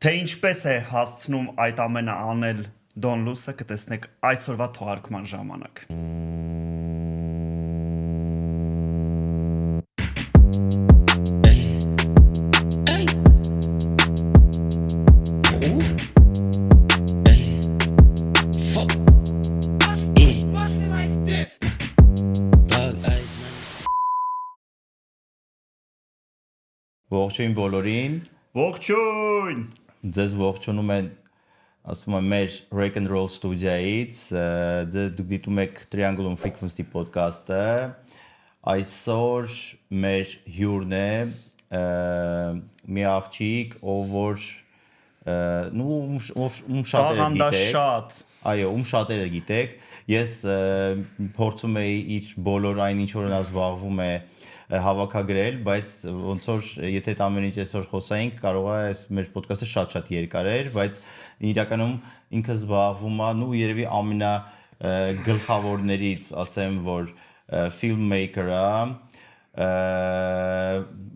Թե ինչպես է հասցնում այդ ամենը անել Don Luce-ը կտեսնեք այսօրվա թողարկման ժամանակ։ Ողջույն բոլորին։ Ողջույն։ Ձեզ ողջունում են, ասում եմ, մեր Rock and Roll ստուդիայից։ Դուք դիտում եք Triangle Frequency podcast-ը։ Այսօր մեր հյուրն է մի աղջիկ, ով շատերը գիտեք։ Այո, շատերը գիտեք։ Ես փորձում եի իր բոլոր այն ինչ որ նա զբաղվում է հավաքագրել, բայց ոնց որ եթե այդ ամեն ինչ այսօր խոսայինք, կարող է այս մեր ոդքասթը շատ երկար էր, բայց իրականում ինքը զբաղվում է, երևի ամենագլխավորներից, ասեմ, որ filmmaker-ը,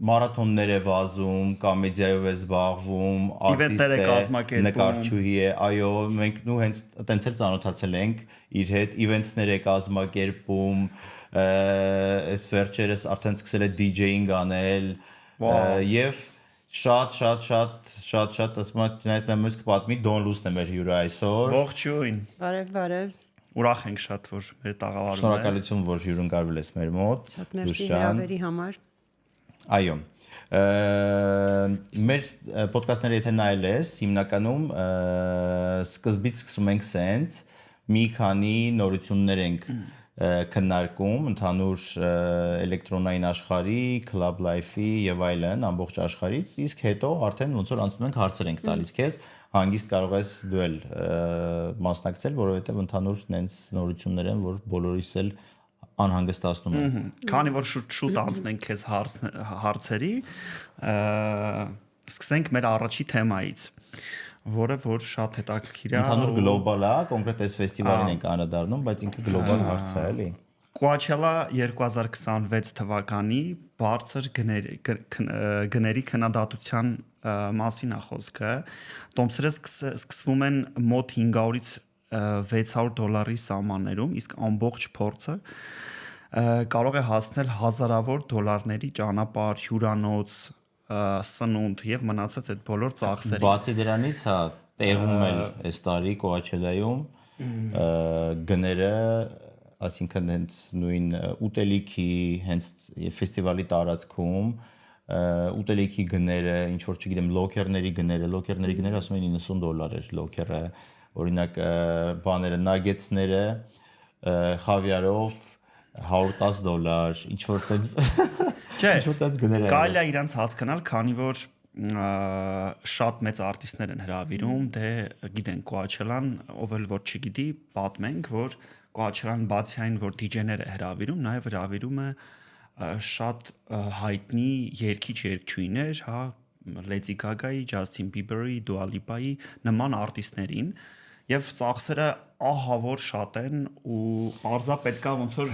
մարաթոններ է վազում, կոմեդիայով է զբաղվում, արտիստ է, նկարչուհի է, այո, մենք հենց տենց էլ ծանոթացել ենք իր հետ, իվենթներ է կազմակերպում, այս վերջերս արդեն սկսել է DJ-ing անել եւ շատ ասում եմ մեզ կպատմի Don Luce-ն է մեր հյուրը այսօր։ Ողջույն։ Բարև։ Ուրախ ենք շատ որ մեր տաղավարում ես։ Շնորհակալություն որ հյուրընկալվել ես մեր մոտ։ Շատ մերսի հրավերի համար։ Այո։ Մեր ոդքասթները եթե նայել ես, հիմնականում սկզբից սկսում ենք սենց մի քանի նորություններ ենք քննարկում ընդհանուր էլեկտրոնային աշխարհի, club life-ի եւ այլն ամբողջ աշխարհից, իսկ հետո արդեն ոնց որ անցնում ենք հարցեր ենք տալիս քեզ, հանգիստ կարող ես դու էլ մասնակցել, որովհետեւ ընդհանուր նենց նորություններ են, որ բոլորիս էլ անհանգստացնում են։ Քանի որ շուտ անցնենք քեզ հարցերի, սկսենք մեր առաջի թեմայից, որը որ շատ հետաքրքիր է։ Ընդհանուր գլոբալ է, կոնկրետ այս ֆեստիվալին ենք անդրադառնում, բայց ինքը գլոբալ հարց է, էլի։ Coachella 2026 թվականի բարձր գների քննադատության մասին է խոսքը։ Տոմսերը սկսվում են մոտ 500-ից $600 սահմաններում, իսկ ամբողջ փորձը կարող է հասնել հազարավոր դոլարների ճանապարհ, հյուրանոց, սնունդ եւ մնացած այդ բոլոր ծախսերը։ Բացի դրանից, հա, տեղում էլ այս տարի Coachella-ում գները, այսինքն հենց նույն ուտելիքի, հենց ֆեստիվալի տարածքում ուտելիքի գները, ինչ որ չգիտեմ, լոքերների գները ասում են $90 էր լոքերը, օրինակ բաները, նագետսները խավիարով $110, ինչ որ տենց գներ է։ Կարելի է իրանց հասկանալ, քանի որ շատ մեծ արտիստներ են հրավիրում, դե գիտեն Coachella-ն, ով էլ որ չգիտի, պատմենք, որ Coachella-ն բացի այն, որ DJ-ներ է հրավիրում, նաև հրավիրում է շատ հայտնի երգիչ-երգչուհիներ, հա, Lady Gaga-ի, Justin Bieber-ի, Dua Lipa-ի նման արտիստներին, եւ ծախսերը ահա որ շատ են ու արզա պետքա ոնց որ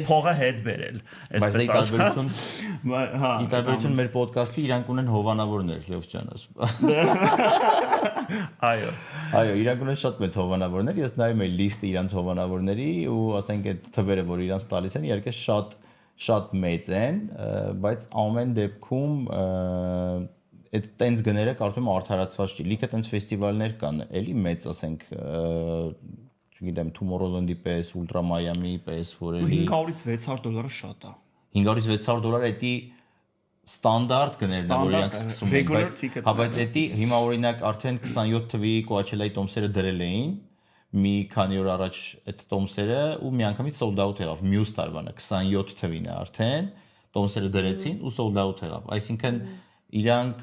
փողը հետ բերել, այսպես ասած։ Հա, ի տարբերություն մեր ոդքասթի իրանք ունեն հովանավորներ, Լեոս ջան ասում։ Այո, իրանք ունեն շատ մեծ հովանավորներ, ես նայում եմ լիստը իրանց հովանավորների ու ասենք այդ թվերը, որ իրանց տալիս են, իհարկե շատ մեծ են, բայց ամեն դեպքում այդ տենց գները կարծում եմ արդարացված չի։ Լիքը տենց ֆեստիվալներ կան, էլի մեծ, ասենք, չգիտեմ, Tomorrowland-ի պես, Ultra Miami-ի պես, որ էլի $500-ից $600 շատ է։ $500-ից $600 էդի ստանդարտ գներն է, որ իրանք սկսում են, բայց էդի հիմա օրինակ արդեն 27 թվի Coachella-ի տոմսերը դրել էին, մի քանի օր առաջ այդ տոմսերը ու միանգամից sold out եղավ, մյուս տարվանը 27 թվին է արդեն տոմսերը դրեցին ու sold out եղավ, այսինքն իրանք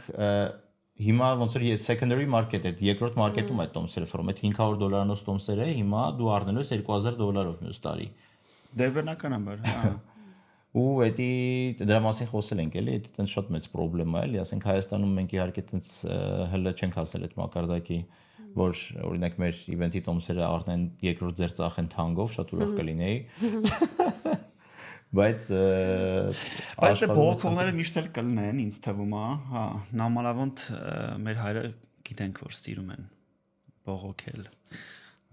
հիմա ոնց որ secondary market է, երկրորդ մարքեթում է տոմսերը ֆորմ, այդ $500-անոց տոմսերը հիմա դու առնելու ես $2000 մյուս տարի։ Դե բնականաբար, հա։ Ու էդի դրա մասին խոսել ենք, էլի, դա տենց շատ մեծ խնդրեմ է, էլի, ասենք Հայաստանում մենք իհարկե տենց հələ չենք հասել այդ մակարդակի, որ օրինակ մեր իվենթի տոմսերը առնեն երկրորդ ձեր ծախեն թանգով, շատ ուրախ կլինեի։ Բայց դե բողոքողները միշտ էլ կլինեն, ինձ թվում է, հա, նամանավանդ մեր հայրը գիտենք որ սիրում են բողոքել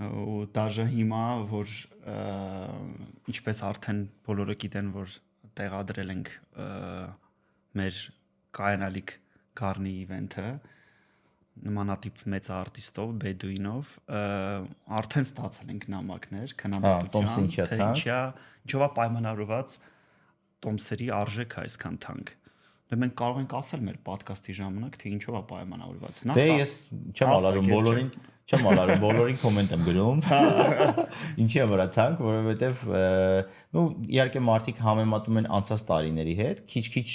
ու դաժե հիմա որ ինչպես արդեն բոլորը գիտեն որ տեղադրել ենք մեր կայանալիք Garni event-ը նմանատիպ մեծ արտիստով Bedouin-ով արդեն ստացել ենք նամակներ քննադատության ինչով է պայմանավորված տոմսերի արժեքը այսքան թանկ դե մենք կարող ենք ասել մեր ոդկասթի ժամանակ թե ինչով է պայմանավորված դե ես չեմ ալարում բոլորին կոմենտ եմ գրում ինչի համար է թանկ որովհետև նու իհարկե մարդիկ համեմատում են անցած տարիների հետ քիչ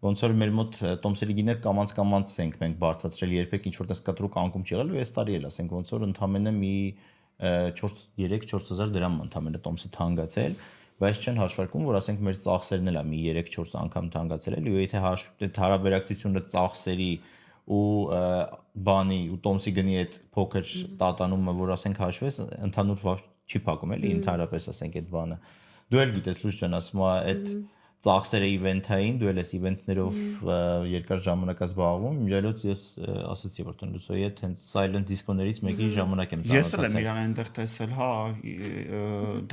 ոնց որ մեր մոտ տոմսերի գինը կամած ենք մենք բարձրացրել երբեք ինչ որտես կտրուկ անկում չի եղել ու այս տարի էլ ասենք ոնց որ ընդամենը մի 3-4000 դրամ ընդամենը տոմսը թանկացել բայց չեն հաշվարկում որ ասենք մեր ծախսերն էլ է մի 3-4 անգամ թանկացել էլի ու եթե հարաբերակցությունը ծախսերի ու բանի ու տոմսի գնի այդ փոքր տատանումը որ ասենք հաշվես ընդհանուր չի փակում էլի ընդհանրապես ասենք այդ բանը դու էլ գիտես լույս ջան ասում այդ ծախսերը իվենթային դու ես իվենթներով երկար ժամանակ զբաղվում իմիջիայլոց ես ասացի որ տնտեսոյի հետ հենց silent disco-ներից մեկի ժամանակ եմ ծառայել ես էլ եմ իրան այնտեղ տեսել հա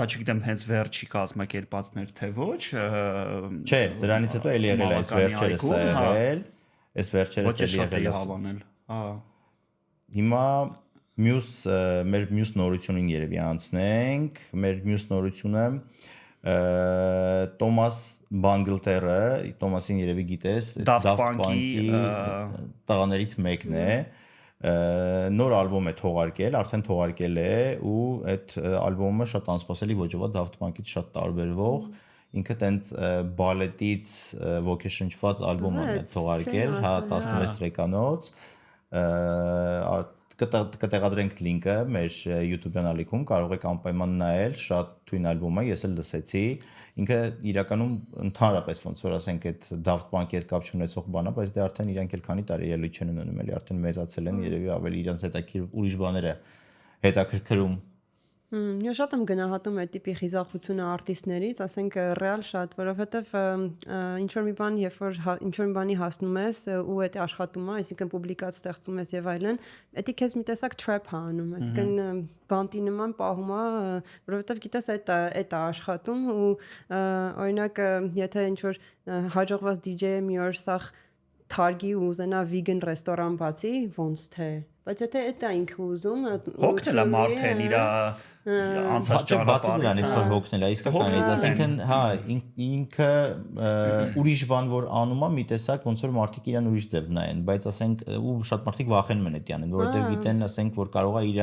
դա չգիտեմ հենց վերջի կազմակերպածներ թե ոչ չէ դրանից հետո էլի եղել այս վերջերս է եղել այս վերջերս էլի եղել հավանել հա հիմա մեր մյուս նորությունին երևի անցնենք մեր մյուս նորությունը Thomas Bangalter-ը, Thomas-ին երևի գիտես, Daft Punk-ի տղաներից մեկն է, նոր ալբոմ է թողարկել, արդեն թողարկել է ու այդ ալբոմը շատ անսպասելի ոճով է Daft Punk-ից շատ տարբերվող, ինքը տենց բալետից ոգեշնչված ալբոմ է թողարկել, հա 16 տրեկանոց, կտեղադրենք լինկը մեր YouTube ալիքում կարող եք անպայման նայել շատ թույն ալբոմ է ես էլ լսեցի ինքը իրականում ընդհանրապես ոնց որ ասենք այդ Daft Punk-ի հետ կապ չունեցող բան է բայց դե արդեն իրանք էլ քանի տարի ելույթ չեն ունենում էլի արդեն մեծացել են երևի ավելի իրանց հետաքրքիր ուրիշ բաները հետաքրքրում Ես շատ եմ գնահատում այդ տիպի խիզախությունը արտիստներից, ասենք ռեալ շատ, որովհետև ինչ որ մի բան, երբ որ ինչ որ մի բանի հասնում ես ու այդ աշխատում է, այսինքն պուբլիկատ ստեղծում ես եւ այլն, դա քեզ մի տեսակ trap է անում, այսինքն բանտի նման պահում է, որովհետև գիտես այդ է աշխատում ու օրինակ եթե ինչ որ հաջողված DJ-ը մի օր սախ թարգի ու ուզենա vegan ռեստորան բացի, ոնց թե բայց եթե դա ինքը ուզում հոգնել է մարդեն իր անցած ճանապարհից որ հոգնել է իսկականից ասենքն հա ինքը ուրիշ բան որ անում է մի տեսակ ոնց որ մարդիկ իրան ուրիշ ձև նայեն բայց ասենք ու շատ մարդիկ վախենում են այդ անեն որովհետև գիտեն ասենք որ կարող է իր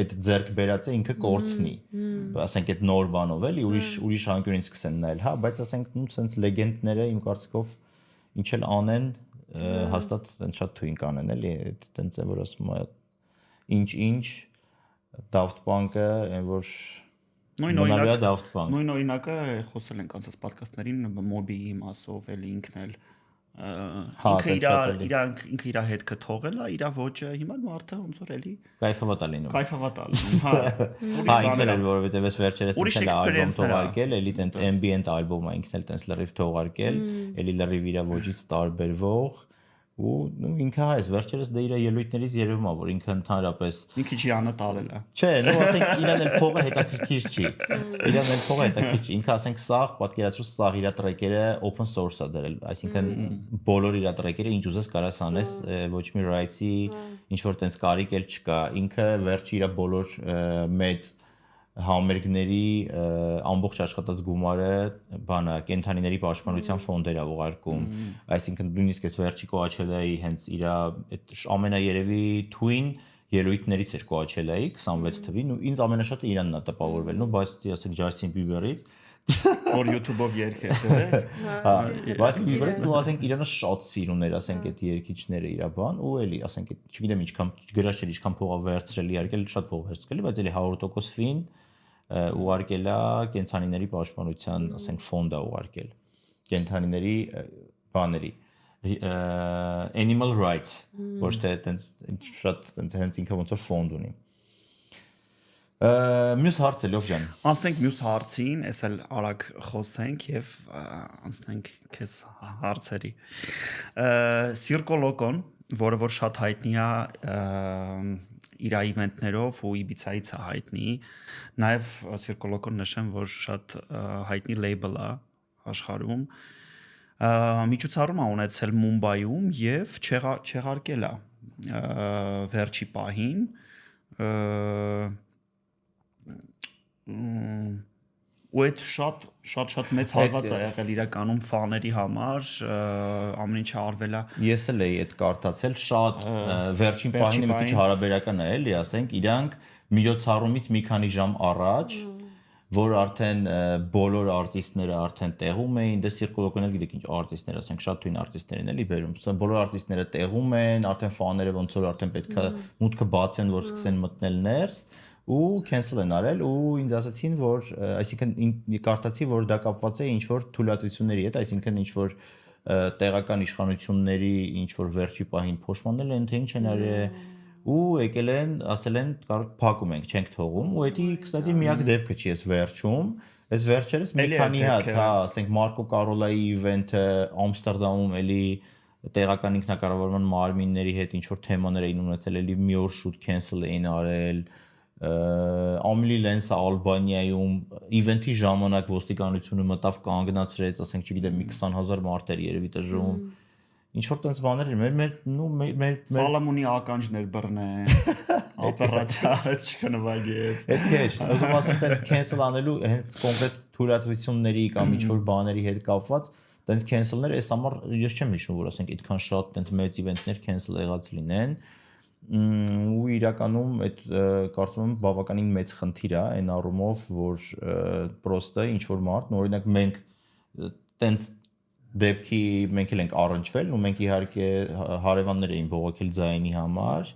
այդ ձեռք բերածը ինքը կորցնի ասենք այդ նոր բանով էլի ուրիշ անկյունից սկսեն նայել հա բայց ասենք նույն sense լեգենդները իմ կարծիքով ինչ էլ անեն հաստատ շատ թույն կանեն էլի այդտենց է որ ասում է ինչ Daft Punk-ը այն որ նույն օրինակը խոսել ենք անցած ոդկասթներին Moby-ի մասով էլի ինքն էլ ինքը իր հետ կթողել է իր ոճը հիմա մարդը ոնց որ էլի կայֆավատ է լինում հա հա ինքն էլ որովհետև այս վերջերս ինքն էլ ալբոմ թողարկել էլի տենց ambient ալբոմ է ինքն էլ տենց լրիվ թողարկել էլի լրիվ իր ոճից տարբերվող ու ինքը այս վերջերս դե իր ելույթներից երևում է որ ինքը ընդհանրապես մի քիչ յանը տարել է չէ նո ասենք իրան էլ փողը հետաքրքիր չի իրան էլ փողը հետաքրքիր չի ինքը ասենք սաղ պատկերացրու սաղ իր տրեքերը open source-ա դրել այսինքն բոլոր իր տրեքերը ինչ ուզես կարաս անես ոչ մի rights-ի ինչ որ տենց կարիք էլ չկա ինքը վերջի իր բոլոր մեծ համերգների ամբողջ աշխատած գումարը բանը կենթանիների պաշտպանության ֆոնդեր է ուղարկում այսինքն նույնիսկ այս վերջի Coachella-ի հենց իր այդ ամենաերևի թույն ելույթներից էր Coachella-ի 26 թվին ու ինձ ամենաշատը իրանն է տպավորվել նո բայց ասենք Justin Bieber-ից որ YouTube-ով երգեր դե հա բայց Bieber-ից ու ասենք իրանը շատ սիրուն էր ասենք այդ երգիչները իր բան ու էլի ասենք չգիտեմ ինչքան գրած չէր ինչքան փողա վերցրել իհարկե շատ փող վերցրել բայց էլի 100% ֆին ուղարկել է կենթանիների պաշտպանության ասենք ֆոնդ է ուղարկել կենթանիների բաների animal rights ոչ թե այտենց շատ այտենց ինքը ոնց որ ֆոնդ ունի մյուս հարցը լավ ջան անցնենք մյուս հարցին էս էլ արագ խոսենք եւ անցնենք քեզ հարցերի Circo Loco-ն որը որ շատ հայտնի է իր իվենտներով ու Իբիցայից է հայտնի, նաև Circolocon նշեմ, որ շատ հայտնի լեյբլ է աշխարհում, միջոցառում է ունեցել Մումբայում եւ չեղարկել է վերջի պահին ու այդ շատ մեծ հարված է եղել իրականում ֆաների համար, ամեն ինչը արվել է։ Ես էլ էի այդ կարդացել, շատ վերջին պահին մի քիչ հարաբերական է, էլի, ասենք, իրանք միջոցառումից մի քանի ժամ առաջ, որ արդեն բոլոր արտիստները արդեն տեղում էին, դե Circolocon-ը գիտեք ինչ արտիստներ, ասենք, շատ թույն արտիստներ են էլի բերում, բոլոր արտիստները տեղում են, արդեն ֆաները ոնց որ արդեն պետք է մուտքը բացեն, որ սկսեն մտնել ներս ու cancel են արել ու ինձ ասացին, որ այսինքն կարդացի, որ դա կապված է ինչ որ թույլատվությունների հետ, այսինքն ինչ որ տեղական իշխանությունների ինչ որ վերջի պահին փոշմանել են, թե ինչ են արել ու եկել են, ասել են, փակում ենք, չենք թողում ու դա, կստати, միակ դեպքը չի էս վերջում, այս վերջերս մի քանի հատ, հա, ասենք Մարկո Կարոլայի իվենթը Ամստերդամում էլի տեղական ինքնակառավարման մարմինների հետ ինչ որ թեմաներ էին ունեցել, էլի մի օր շուտ cancel էին արել Ամիլի Լենսը Ալբանիայում իվենթի ժամանակ ոստիկանությունը մտավ կանգնացրեց, ասենք, չգիտեմ, մի 20,000 մարդ էր երևի տժում։ Ինչ որ տես բաներ էր, մեր Սալամոնի ականջներ բռնեն, օպերացիա արեց չքնվագեց։ Այդ քեջ, ուզում ասեմ, տես cancel անելու հենց կոնկրետ թույլատվությունների կամ ինչ որ բաների հետ կապված, տես cancel-ներ, այս համար ես չեմ հիշում, որ ասենք այդքան շատ տես մեծ իվենթներ cancel եղած լինեն։ Ու իրականում այդ կարծում եմ բավականին մեծ խնդիր է այն առումով, որ պրոստը ինչ որ մարդ, օրինակ մենք տենց դեպքի մենք էլ ենք առնչվել ու մենք իհարկե հարևաններ էին բողոքել ձայնի համար,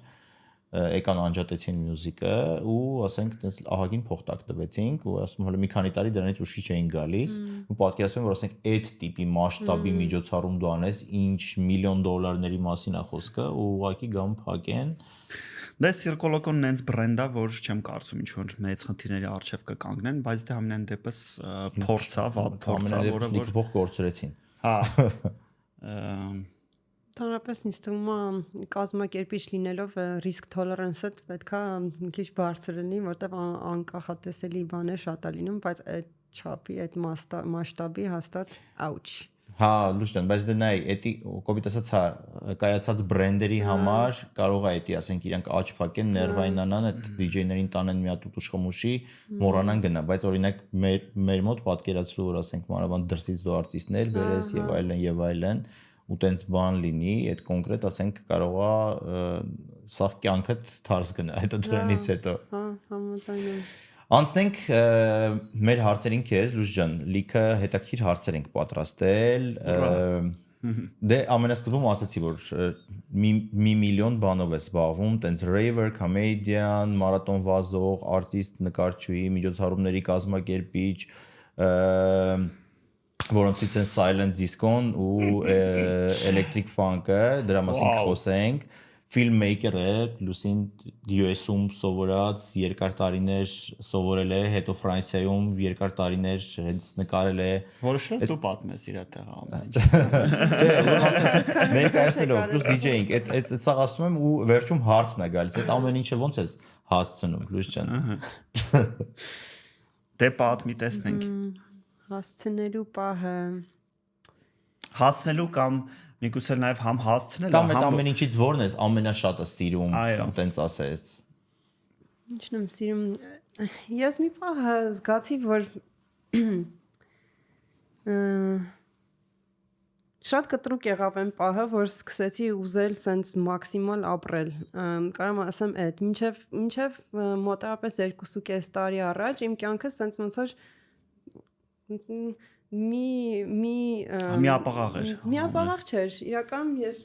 եկան անջատեցին մյուզիկը ու ասենք տենց ահագին փոխտակ տվեցինք ու ասում հələ մի քանի տարի դրանից ուշքի չէին գալիս ու պատկերացնում որ ասենք այդ տիպի մասշտաբի միջոցառում դու անես ինչ միլիոն դոլարների մասին է խոսքը ու ուղղակի գամ փակեն Դա Circolocon-ն նենց բրենդ է, որ չեմ կարծում ինչ որ մեծ խնդիրների առջև կկանգնեն, բայց դա ամենայն դեպս փորձ է, վատ փորձ է, որը որ փող կորցրեցին։ Հա։ Տանրապես ինձ թվում է կազմակերպիչ լինելով risk tolerance-ը պետքա մի քիչ բարձր լինի, որտեղ անկախատեսելի բաներ շատ է լինում, բայց այդ չափի, այդ մասշտաբի հաստատ ouch։ Հա, լույսն, բայց դե նայ, էդի կոպիտ ասած հա կայացած բրենդերի համար կարող է էդի, ասենք, իրանք աճ փակեն, ներվայնանան, այդ DJ-ներին տանեն մի հատ ուտուշ-խմուշի, մոռանան գնա, բայց օրինակ մեր մոտ պատկերացրու, որ ասենք մանավանդ դրսից դու արտիստներ բերես եւ այլն, ու տենց բան լինի, այդ կոնկրետ ասենք կարող է սա կյանքդ թարս գնա, հետո դրանից հետո։ Հա, համաձայն եմ։ Անցնենք մեր հարցերին քեզ, Լույս ջան, լիքը հետաքրքիր հարցեր ենք պատրաստել։ Դե ամենասկզբում ասացի, որ մի միլիոն բանով է զբաղվում, տենց raver, comedian, մարաթոն վազող, արտիստ, նկարչուհի, միջոցառումների կազմակերպիչ, որոնցից են Silent Disco-ն ու Electric Funk-ը, դրա մասին կխոսենք, filmmaker է, Լուսին US-ում սովորած, երկար տարիներ սովորել է, հետո Ֆրանսիայում երկար տարիներ հենց նկարել է։ Որոշես դու պատմես իր տեղը ամեն ինչ։ Չէ, ներկայացնելով, պլյուս DJ-ing, այդ սա ասում եմ ու վերջում հարցն է գալիս, այդ ամեն ինչը ոնց ես հասցնում, Լույս ջան։ Դե պատմի տեսնենք։ Հասցնելու պահը հասցնելու կամ միգուցե նաև համ հասցնել կամ այդ ամեն ինչից որն ես ամենաշատը սիրում կամ տենց ասես Ինչն եմ սիրում ես մի պահ զգացի որ շատ կտրուկ եղավ այն պահը որ սկսեցի ուզել սենց մաքսիմալ ապրել կարամ ասեմ այդ մինչև մոտավորապես 2.5 տարի առաջ իմ կյանքը սենց ոնց որ մի ապաղաղ էր։ Մի ապաղաղ չէր։ Իրական ես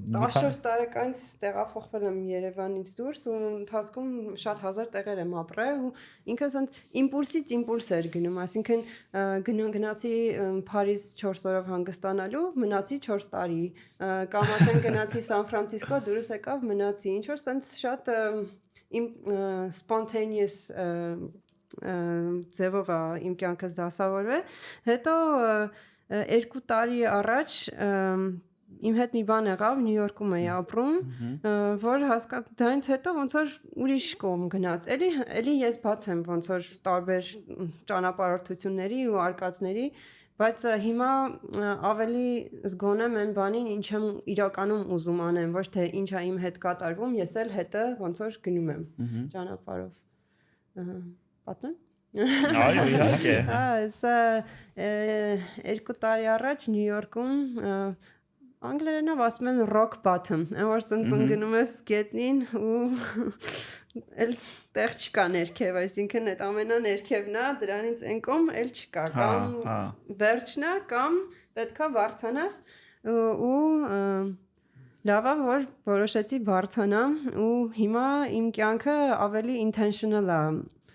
14 տարեկանից տեղափոխվել եմ Երևանից դուրս ու ընթացքում շատ հազար տեղեր եմ ապրել ու ինքը ասենց իմպուլսից իմպուլս էր գնում, այսինքն գնացի Փարիզ 4 օրով հանգստանալու, մնացի 4 տարի, կամ ասենք գնացի Սան Ֆրանցիսկո, դուրս եկավ, մնացի, ինչ որ ասենց շատ spontaneous ձևով իմ կյանքս դասավորվել հետո 2 տարի առաջ իմ հետ մի բան եղավ, Նյու Յորքում էի ապրում, որ դրանից հետո ոնց որ ուրիշ կողմ գնաց։ Էլի ես բաց եմ ոնց որ տարբեր ճանապարհորդությունների ու արկածների, բայց հիմա ավելի զգոն եմ այն բանին, ինչ եմ իրականում ուզում անեմ, ոչ թե ինչ է իմ հետ կատարվում, ես էլ հետը ոնց որ գնում եմ ճանապարհով։ Պատմեմ։ Այո, իհարկե։ Սա 2 տարի առաջ Նյու Յորքում անգլերենով ասում են rock bottom, որ ցնցում գնում ես գետնին ու էլ տեղ չկա ներքև, այսինքն այդ ամենաներքևն է, դրանից այն կողմ էլ չկա, կամ վերջն է, կամ պետքա բարձրանաս ու լավ է որ որոշեցի բարձրանամ ու հիմա իմ կյանքը ավելի intentional է։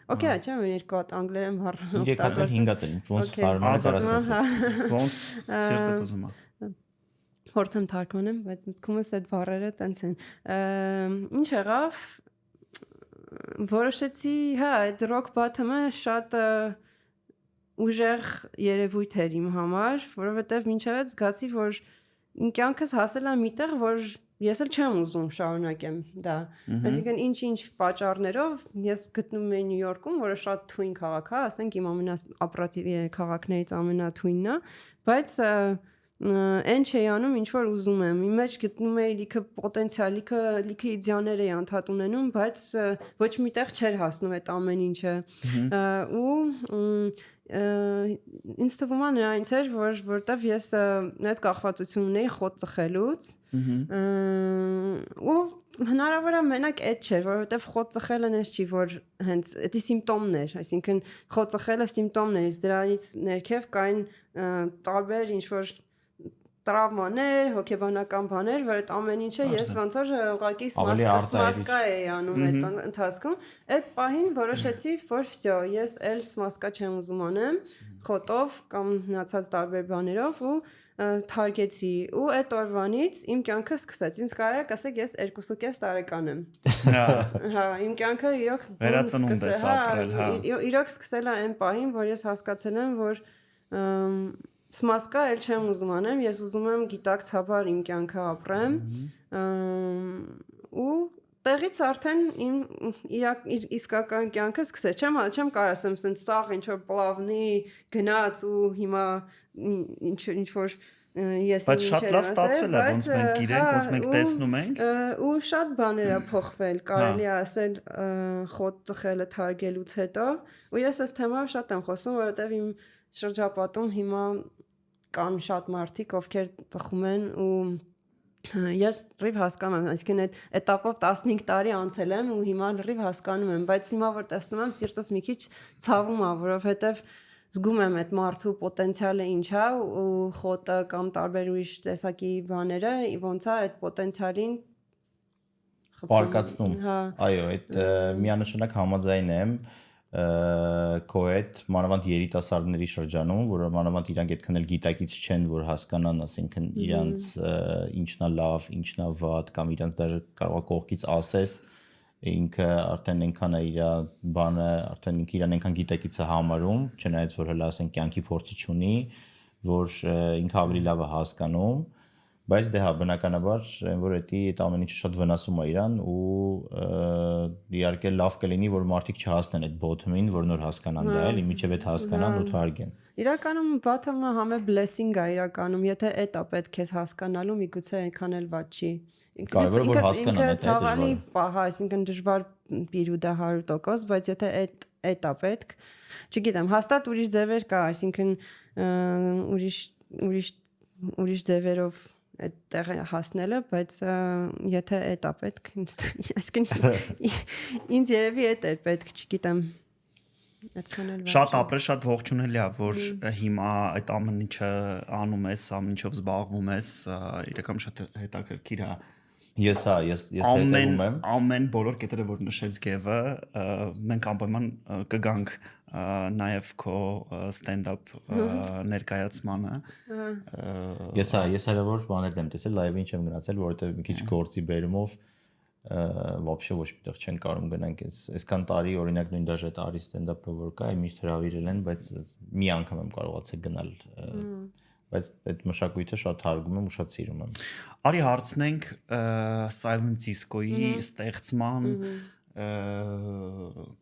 Okay, չէ՞, որ 2 հատ անգլերեն բառ օգտագործել։ 5 հատ ոնց տարբերած ոնց սիրտդ ուզում է։ Փորձեմ թարգմանեմ, բայց մտքումս այդ բառերը տենց են։ Ինչ եղավ, որոշեցի, հա, այդ rock bottom-ը շատ ուժեղ երևույթ էր իմ համար, որովհետև մինչև այդ զգացի, որ իմ կյանքս հասել է միտեղ, որ ես էլ չեմ ուզում շարունակեմ դա։ Այսինքն ինչ-ինչ պատճառներով ես գտնում եմ Նյու Յորքում, որը շատ թույն քաղաք է, ասենք իմ ամենաապրատիվ քաղաքներից ամենաթույնն է, բայց այն չի անում, ինչ որ ուզում եմ։ Իմ մեջ գտնում էի լիքը պոտենցիալ, լիքը իդեալներ էի անդադ ունենում, բայց ոչ միտեղ չէր հասնում այդ ամեն ինչը։ Ու ինձ թվում է նրանից էր, որտեվ ես այդ կախվածություն ունեի խոտ ծխելուց ու հնարավոր է մենակ այդ չէր, որովհետև խոտ ծխելը նես չի, որ հենց դա սիմպտոմն էր, այսինքն խոտ ծխելը սիմպտոմն էր, դրանից ներքև կային տարբեր ինչ-որ տրավմաներ, հոգեբանական բաներ, որ այդ ամեն ինչը ես ոնց որ ուղղակի սմասկա էի անում այդ ընթացքում։ Այդ պահին որոշեցի, որ վсё, ես էլ սմասկա չեմ ուզում անեմ, խոտով կամ մնացած տարբեր բաներով ու թարգեցի ու այդ օրվանից իմ կյանքը սկսեց։ Ինձ կարելի է ասեք ես 2.5 տարեկան եմ։ Հա, իմ կյանքը իրոք վերածնունդ է ապրել, հա։ Իրոք սկսել է այն պահին, որ ես հասկացել եմ, որ սմասկա էլ չեմ ուզում անեմ, ես ուզում եմ գիտակցաբար իմ կյանքը ապրեմ ու տեղից արդեն իմ իսկական կյանքը սկսեց, չեմ կարող ասեմ սենց սաղ ինչ-որ պլավնի գնաց ու հիմա ինչ-որ ես բայց շատ լավ ստացվել է, ոնց մենք գիտենք, ոնց մենք տեսնում ենք ու շատ բաներ է փոխվել, կարելի է ասել խոտ ծխելը թարգելուց հետո ու ես այս թեմայով շատ եմ խոսում, որովհետև իմ շրջապատում հիմա կան շատ մարդիկ, ովքեր ծխում են ու ես լրիվ հասկանում եմ, այսինքն այդ էտապով 15 տարի անցել եմ ու հիմա լրիվ հասկանում եմ, բայց հիմա որ տեսնում եմ, սիրտս մի քիչ ցավում է, որովհետև զգում եմ այդ մարդու պոտենցիալը ինչ է ու խոտը կամ տարբեր ուրիշ տեսակի բաները ոնց է այդ պոտենցիալին պարկացնում։ Այո, այդ միանշանակ համաձայն եմ քո հետ մանավանդ երիտասարդների շրջանում, որը մանավանդ իրանք այդքան էլ գիտակից չեն, որ հասկանան, ասենքն իրանց ինչն է լավ, ինչն է վատ, կամ իրանց դաժե կարող է կողքից ասես, ինքը արդեն այնքան է իր բանը, արդեն ինքը իրան այնքան գիտակից է համարում, չնայած որ հələ ասենք կյանքի փորձը չունի, որ ինքը ավելի լավ է հասկանում, բայց դե հա բնականաբար որ այդ ամեն ինչը շատ վնասում է իրան ու իհարկե լավ կլինի որ մարդիկ չհասնեն այդ bottom-ին, որ նոր հասկանան դա, էլի միջև այդ հասկանան ու թարգեն։ Իրականում bottom-ը համը blessing է իրականում, եթե այդ է պետք է հասկանալու, միգուցե այնքան էլ վատ չի։ Կարևորը որ հասկանան այդ ցավալի պահ, այսինքն դժվար պիրուդ է 100%, բայց եթե այդ է պետք, չգիտեմ, հաստատ ուրիշ ձևեր կա, այսինքն ուրիշ ձևերով այդ տեղը հասնելը, բայց եթե այդ է պետք, այսինքն ինձ երևի այդ է պետք, չգիտեմ։ Այդքան էլ շատ ապրել, շատ ողջունելի է, որ հիմա այդ ամեն ինչը անում ես, ամեն ինչով զբաղվում ես, իրական շատ հետաքրքիր է։ Ես հետևում եմ։ Ամեն բոլոր կետերը, որ նշեց Գևը, մենք անպայման կգանք նաև քո stand-up ներկայացմանը։ Ես հերավոր բաներ եմ տեսել, լայվին չեմ գնացել, որովհետև մի քիչ գործի բերումով вообще ոչ միտեղ չեն կարող գնանք այսքան տարի օրինակ նույն դաժե տարի stand-up-ը որ կա, միշտ հրավիրել են, բայց մի անգամ եմ կարողացել գնալ բայց այդ մշակույթը շատ հարգում եմ ու շատ սիրում եմ։ Արի հարցնենք Silent Disco-ի ստեղծման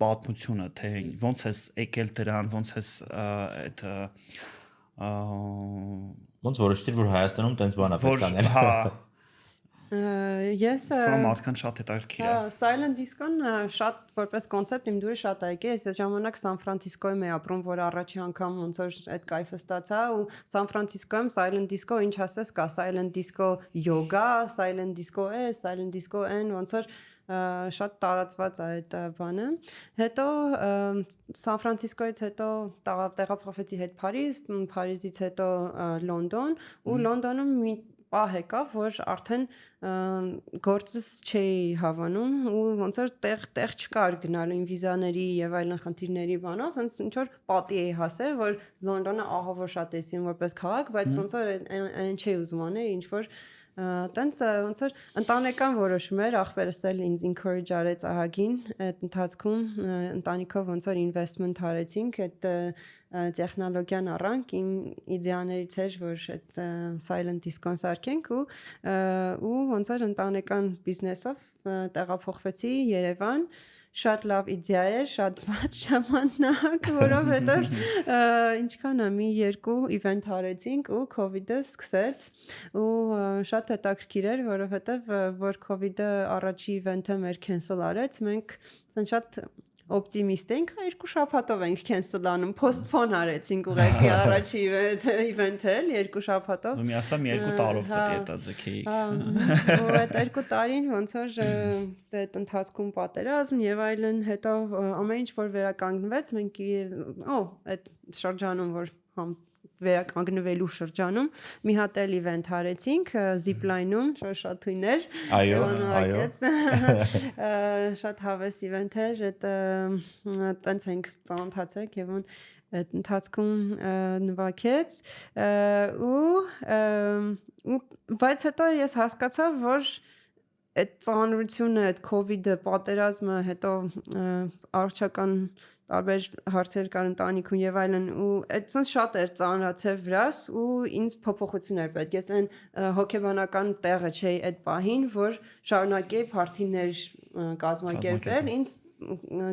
պատմությունը, թե ոնց ես եկել դրան, ոնց ես այդ ոնց որոշեցիր, որ Հայաստանում տենց բան է պետք անել։ Հա Ես մարդկան շատ հետաքրքիր է։ Silent Disco-ն շատ որպես կոնցեպտ իմ դուրս շատ եկել է։ Ես այդ ժամանակ Սան Ֆրանցիսկոյում էի ապրում, որ առաջի անգամ ոնց որ այդ կայֆը ստացա ու Սան Ֆրանցիսկոյում Silent Disco, ինչ ասես, կա Silent Disco yoga, Silent Disco S, Silent Disco N, ոնց որ շատ տարածված է այդ բանը։ Հետո Սան Ֆրանցիսկոից հետո տեղափոխվեցի հետ Փարիզ, Փարիզից հետո Լոնդոն ու Լոնդոնում մի պահ եկավ, որ արդեն գործս չէի հավանում ու ոնց որ տեղ չկար գնալու վիզաների եւ այլն խնդիրների բանով, ասենց ինչ որ պատի էի հասել, որ Լոնդոնը ահա որ շատ էի սիրում որպես քաղաք, բայց ոնց որ այն չէի ուզում անել, ինչ որ տենց ոնց որ ընտանեկան որոշում էր, ախպերս էլ ինձ encourage արեց ահագին այդ ընթացքում ընտանիքով ոնց որ investment արեցինք այդ տեխնոլոգիան առանք իմ իդեաներից էր որ այդ Silent Disco-ն սարքենք ու ոնց որ ընտանեկան բիզնեսով տեղափոխվեցի Երևան շատ լավ իդեա էր, շատ ված ժամանակ, որովհետև ինչքան է մի երկու իվենթ արեցինք ու COVID-ը սկսեց ու շատ հետաքրքիր էր, որովհետև որ COVID-ը առաջի իվենթը մեր cancel արեց, մենք շատ օպտիմիստ ենք, երկու շաբաթով ենք cancel անում, postpone արեցինք ուղղակի առաջի իվենթը, երկու շաբաթով։ Ու մի ասամ երկու տարով պետք է դա ձգեիք։ Ու այդ երկու տարին ոնց որ այդ ընթացքում պատերազմ եւ այլն, հետո ամեն ինչ որ վերականգնվեց, մենք այդ շրջանում որ վերականգնվելու շրջանում մի հատ էլ իվենթ արեցինք Zipline-ում, շատ թույն էր։ Այո։ Շատ հավես իվենթ էր, այդ տենց ենք ծանոթացեք եւ այդ ընթացքում նվագեց ու բայց հետո ես հասկացա, որ այդ ծանրությունը, այդ COVID-ը, պատերազմը, հետո առողջական տարբեր հարցեր կար ընտանիքում եւ այլն ու այդպես շատ էր ծանրացել վրաս ու ինձ փոփոխություն էր պետք։ Ես այն հոգեբանական տեղը չէի այդ պահին, որ շարունակեի փարթիներ կազմակերպել, ինձ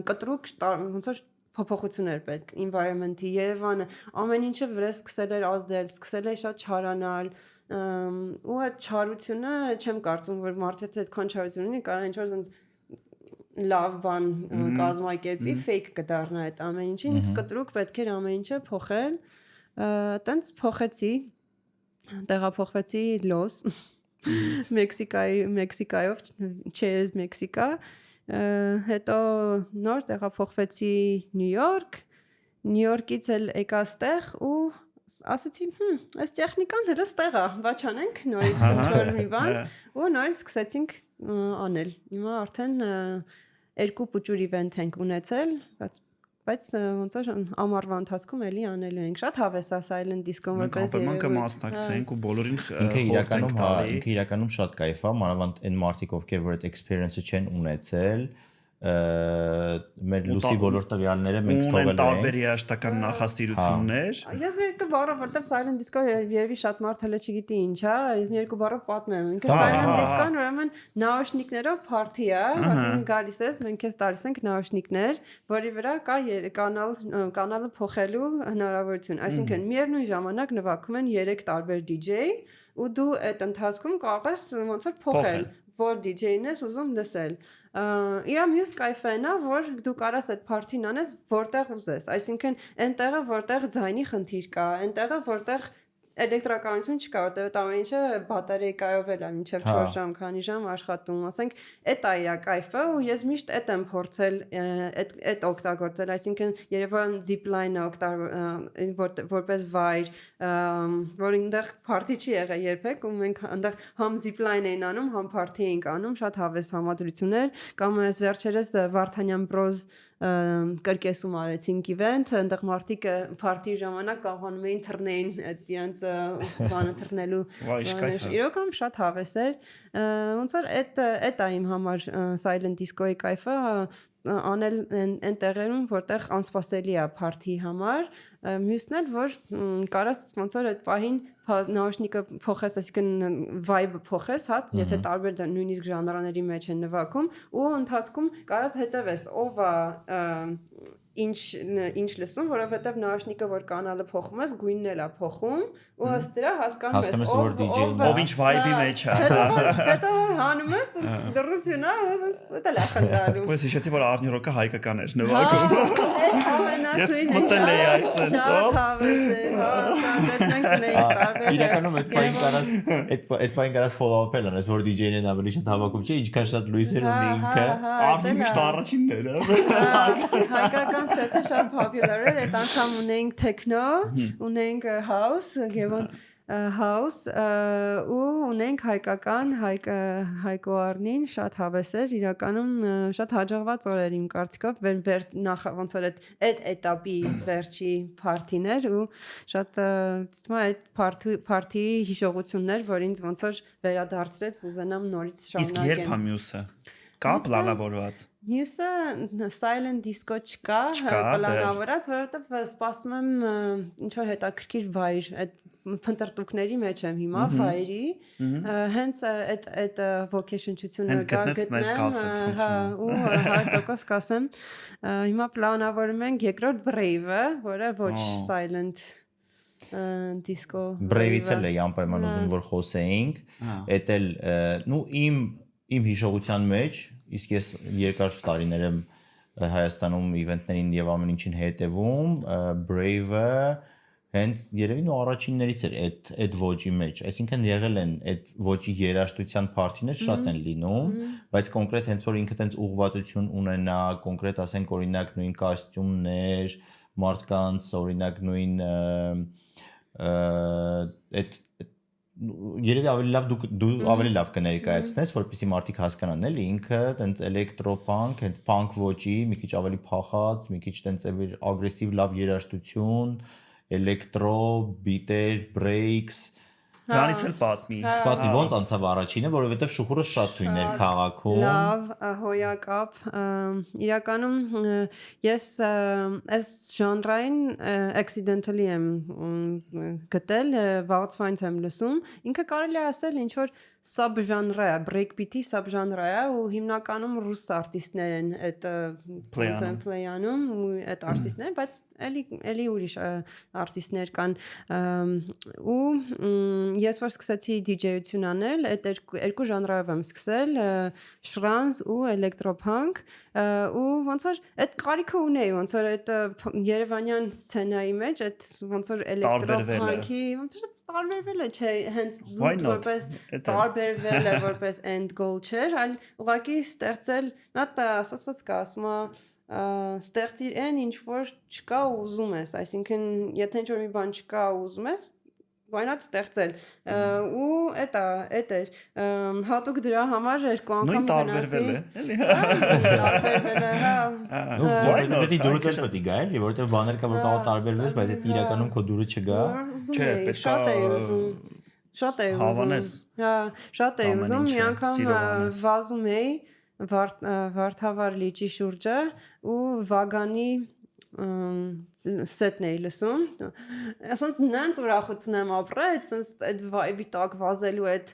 կտրուկ ոնց որ փոփոխություն էր պետք environment-ի Երևանը ամեն ինչը վրես սկսել էր ազդել, սկսել է շատ չարանալ ու այդ չարությունը չեմ կարծում որ մարդը այդքան չարություն ունի, կարող ինչ որ sense լավ բան կազմակերպի fake կդառնա այդ ամեն ինչին, իսկ կտրուկ պետք էր ամեն ինչը փոխել, տենց փոխեցի, տեղափոխվեցի Լոս, Մեքսիկայով, Cheers Մեքսիկա, հետո նոր տեղափոխվեցի Նյու Յորքից էլ եկա ստեղ ու ասացի, այս տեխնիկան հրս տեղ է, բա չանենք նորից ինչ-որ մի բան ու նորից սկսեցինք անել։ Հիմա արդեն երկու փուճուր իվենթ ենք ունեցել, բայց ոնց որ ամառվա ընթացքում էլի անելու ենք։ Շատ հավես է Silent Disco-ն որպես երևույթ մասնակցենք ու բոլորին ինքը իրականում շատ կայֆ է, մանավանդ այն մարդիկ ովքեր որ այդ experience-ը չեն ունեցել մեր լուսի բոլոր տվյալները մենք թողել ենք տարբեր երաշտական նախասիրություններ։ Ես մի երկու բառով, որտեղ Silent Disco երևի շատ մարդ հələ չգիտի ինչ է, ես մի երկու բառով պատմեմ։ Ինքը Silent Disco-ն ուրեմն նաուշնիկներով party է, այսինքն գալիս ես, մենք քեզ տալիս ենք նաուշնիկներ, որի վրա կա կանալը փոխելու հնարավորություն։ Այսինքն միևնույն ժամանակ նվագում են 3 տարբեր DJ ու դու այդ ընթացքում կարող ես ոնց որ փոխել որ DJ-ն ես ուզում լսել։ Իրա մյուս կայֆը նա, որ դու կարաս այդ party-ն անես որտեղ ուզես, այսինքն այն տեղը, որտեղ ձայնի խնդիր կա, այն տեղը, որտեղ էլեկտրականություն չկա, որտեղ ամեն ինչը բատերիայով էլ է, մինչև 4 ժամ, քանի ժամ աշխատում, ասենք, այդ է իր կայֆը ու ես միշտ այդ եմ փորձել այդ օգտագործել, այսինքն Երևան Zipline-ը որպես վայր, որ այնտեղ party չի եղել երբեք ու մենք այնտեղ համ Zipline էին անում, համ party էինք անում, շատ հավես համադրություններ, կամ այս վերջերս Վարդանյան Bros կրկեսում արեցինք event, այնտեղ մարդիկ party ժամանակ կարողանում էին թռնեին այդ իրենց տենց բանը թռնելու իրոք շատ հավես էր ոնց որ այդ է իմ համար silent disco-ի կայֆը անել այն տեղերում որտեղ անսպասելի է party համար մյուսն էլ որ կարաս ոնց որ այդ պահին նարոշնիկը փոխես այսինքն vibe-ը փոխես հա եթե տարբեր նույնիսկ ժանրաների մեջ են նվագում ու ընթացքում կարաս հետևես ով է ինչ լսում, որովհետև նարաշնիկը որ կանալը փոխում ես, գույնն էլ է փոխում, ու ըստ դրա հասկանում ես ով ինչ vibe-ի մեջ է։ Հետո որ հանում ես դրություն է, դա լավ խնդալու։ Ես հիշեցի որ Արնի Ռոկը հայկական էր նվագում։ Ես մտել էի այսպես, իրականում այդ բան կարաս follow-up-ել անես, որ DJ-ն ավելի շատ հավաքում չէ, ինչքան շատ լույսեր ունի ինքը։ Արնի միշտ առաջինն էր։ Հայկական սեթը շատ popular էր, այդ անգամ ունենք techno, ունենք house, գևոն house ու ունենք հայկական Հայկո Արնին շատ հավես էր իրականում շատ հաջողված օրեր իմ կարծիքով նախ ոնց որ այդ էտապի վերջի party-ն էր ու շատ ցույց այդ party-ի հիշողություններ որ ինձ ոնց որ վերադարձրեց ուզենամ նորից շարունակեմ իսկ երբ է մյուսը կա պլանավորված մյուսը silent disco չկա պլանավորած որովհետև սպասում եմ ինչ որ հետաքրքիր վայր այդ փնտրտուքների մեջ եմ հիմա ֆայրի հենց այդ ոգեշնչությունը գտնեմ հա ու 100% կասեմ հիմա պլանավորում ենք երկրորդ Brave-ը որը ոչ silent disco Brave-ից էլ է անպայման ուզում որ խոսեինք էդ էլ նու իմ հիշողության մեջ իսկ ես երկար տարիներ եմ Հայաստանում իվենտներին եւ ամեն ինչին հետևում Brave-ը հենց երևի նո առաջիններից էր այդ ոճի մեջ, այսինքն եղել են այդ ոճի երաժշտության party-ներ շատ են լինում, բայց կոնկրետ հենց որ ինքը տենց ուղղվածություն ունենա, կոնկրետ ասենք օրինակ նույն կոստյումներ, մարդկանց օրինակ նույն այդ երևի ավելի լավ դու ավելի լավ կներկայացնես, որպեսզի մարդիկ հասկանան, էլի ինքը տենց էլեկտրոպանկ, հենց punk ոճի, մի քիչ ավելի փախած, մի քիչ տենց ագրեսիվ լավ երաժշտություն Electro, beater, breaks Դրանից էլ պատմի ոնց անցավ առաջինը, որովհետև շուխուրը շատ թույն էր քաղաքում լավ, հոյակապ իրականում ես այս ժանրային accidentally եմ գտել վաղուց եմ լսում ինքը կարելի է ասել ինչ որ sub-genre է, breakbeat-ի sub-genre է ու հիմնականում ռուս արտիստներ են այդ play-անում ու այդ արտիստներ, բայց էլի ուրիշ արտիստներ կան ու ես որ սկսեցի DJ-ություն անել, այդ երկու ժանրով եմ սկսել, շրանս ու էլեկտրոփանկ ու ոնց որ այդ կարիքը ունեի, ոնց որ այդ երևանյան սցենայի մեջ այդ ոնց որ էլեկտրոփանկի ոնց որ տարբերվելը չէ, հենց որպես տարբերվելը որպես end goal չէր, այլ ուղղակի ստեղծել, նա ասածված կա, ասում է ստեղծիր այն ինչ որ չկա ու ուզում ես, այսինքն եթե ինչ որ մի բան չկա ու ուզում ես why not ստեղծել ու էդ էր հատուկ դրա համար երկու անգամ գնացի տարբերվել է հա դուրը պետք է գա էլի որովհետև բաներ կա որ կարող տարբերվես բայց այդ իրականում քո դուրը չգա չէ շատ է ուզում հա շատ է ուզում մի անգամ վազում էի Վարդավառ լիճի շուրջը ու վագանի սետն էի լսում ասենց նենց ուրախություն եմ ապրել այդ վայբի տակ վազելու այդ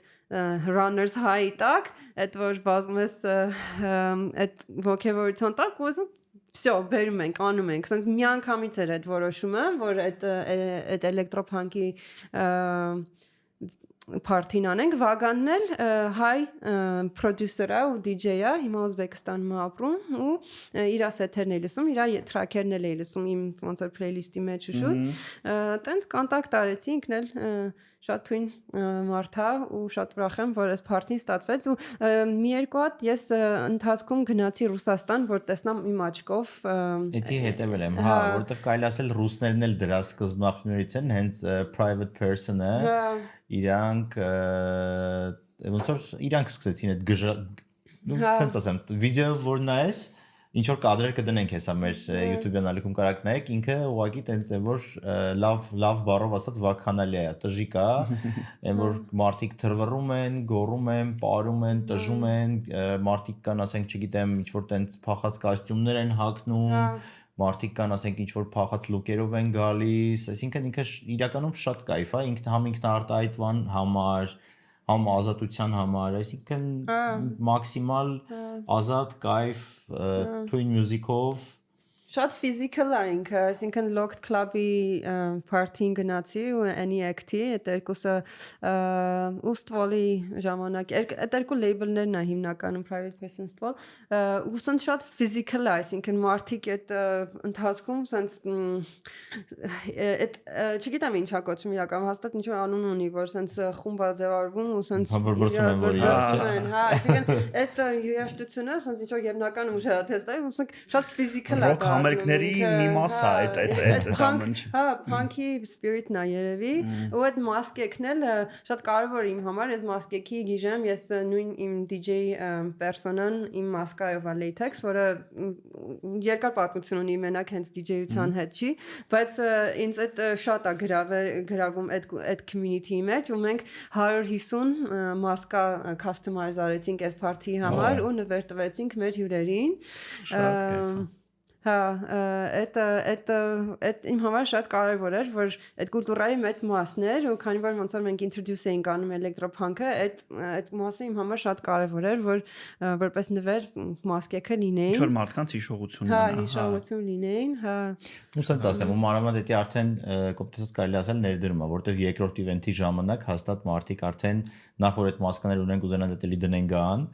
runners high տակ այդ որ վազում ես այդ ոգևորության տակ ու ասենց всё բերում ենք անում ենք ասենց մի անգամից էր այդ որոշումը որ այդ էլեկտրոփանկի party-ն անենք վագանն էլ հայ պրոդյուսերա ու DJ-ա հիմա Ուզբեկստանում ապրում ու իր սեթերն է լսում իր թրաքերն էլ է լսում իմ ոնց որ playlist-ի մեջ ու շուտ տենց կոնտակտ արեցի ինքն էլ շատ թույն մարդ է ու շատ ուրախ եմ որ այս party-ն ստացվեց ու մի երկու հատ ես ընթացքում գնացի Ռուսաստան որ տեսնամ իմ աչքով Էդի հետևել եմ հա որովհետև կարելի ասել ռուսներն էլ դրա սկզբնախներից են հենց private person-ը իրանք ոնց որ իրանք սկսեցին այդ նու sense ասեմ վիդեո որ նայես ինչ որ կադրեր կդնենք հեսա մեր YouTube-յան ալիքում կարակ նայեք, ինքը ուղղակի տենց է որ լավ բառով ասած վականալիա է, տժի կա, այն որ մարդիկ թրվռում են, գոռում են, պարում են, տժում են, մարդիկ կան, ասենք, չգիտեմ, ինչ որ տենց փախած կոստյումներ են հագնում, մարդիկ կան, ասենք, ինչ որ փախած լուկերով են գալիս, այսինքն ինքը իրականում շատ կայֆ է, ինքնարտահայտման համար, համ ազատության համար, այսինքն մաքսիմալ ազատ, կայֆ, թույն մյուզիկով Շատ physical է ինքը, այսինքն Locked Club-ի party-ին գնացի ու NEACT-ի, այդ երկուսը Ustwall-ի ժամանակ, այդ երկու label-ներն է հիմնականում Private Person Ustwall, ու սենց շատ physical է, այսինքն մարդիկ այդ ընթացքում սենց, չգիտեմ ինչ հակոչում իրական, հաստատ ինչ-որ անուն ունի, որ սենց խումբ ձևավորվում ու սենց բրբրտում են, այսինքն այդ երաշտությունը սենց ինչ-որ եվնական ուժ է թեստայի, ու սենց շատ physical է Ամերիկների մի մաս է այդ ամենը։ Հա, փանքի spirit-ն է երևի, ու այդ մասկեքն էլ շատ կարևոր իմ համար, ես մասկեքի գիժեմ, ես նույն իմ DJ պերսոնան իմ մասկայով է Latex, որը երկար պատմություն ունի մենակ հենց DJ-ության հետ չի, բայց ինձ այդ շատ է գրավում այդ community-ի մեջ, ու մենք 150 մասկա customize արեցինք այս party-ի համար ու նվեր տվեցինք մեր հյուրերին։ Շատ կայֆ է։ Հա, այդ իմ համար շատ կարևոր էր, որ այդ կուլտուրայի մեծ մասն էր, ու քանի որ ոնց որ մենք introduce էինք անում էլեկտրոփանկը, այդ մասը իմ համար շատ կարևոր էր, որ որպես նվեր մասկեքը լինեին։ Ինչ որ մարդկանց հիշողություն Հա, հիշողություն լինեին, հա։ Ու սենց ասեմ, ու մանավանդ դա արդեն կոպտեսից կարելի ասել ներդրում է, որտեվ երկրորդ իվենթի ժամանակ հաստատ մարդիկ արդեն նախ որ այդ մասկաներ ունեն կուզենան դետելի դնեն գան։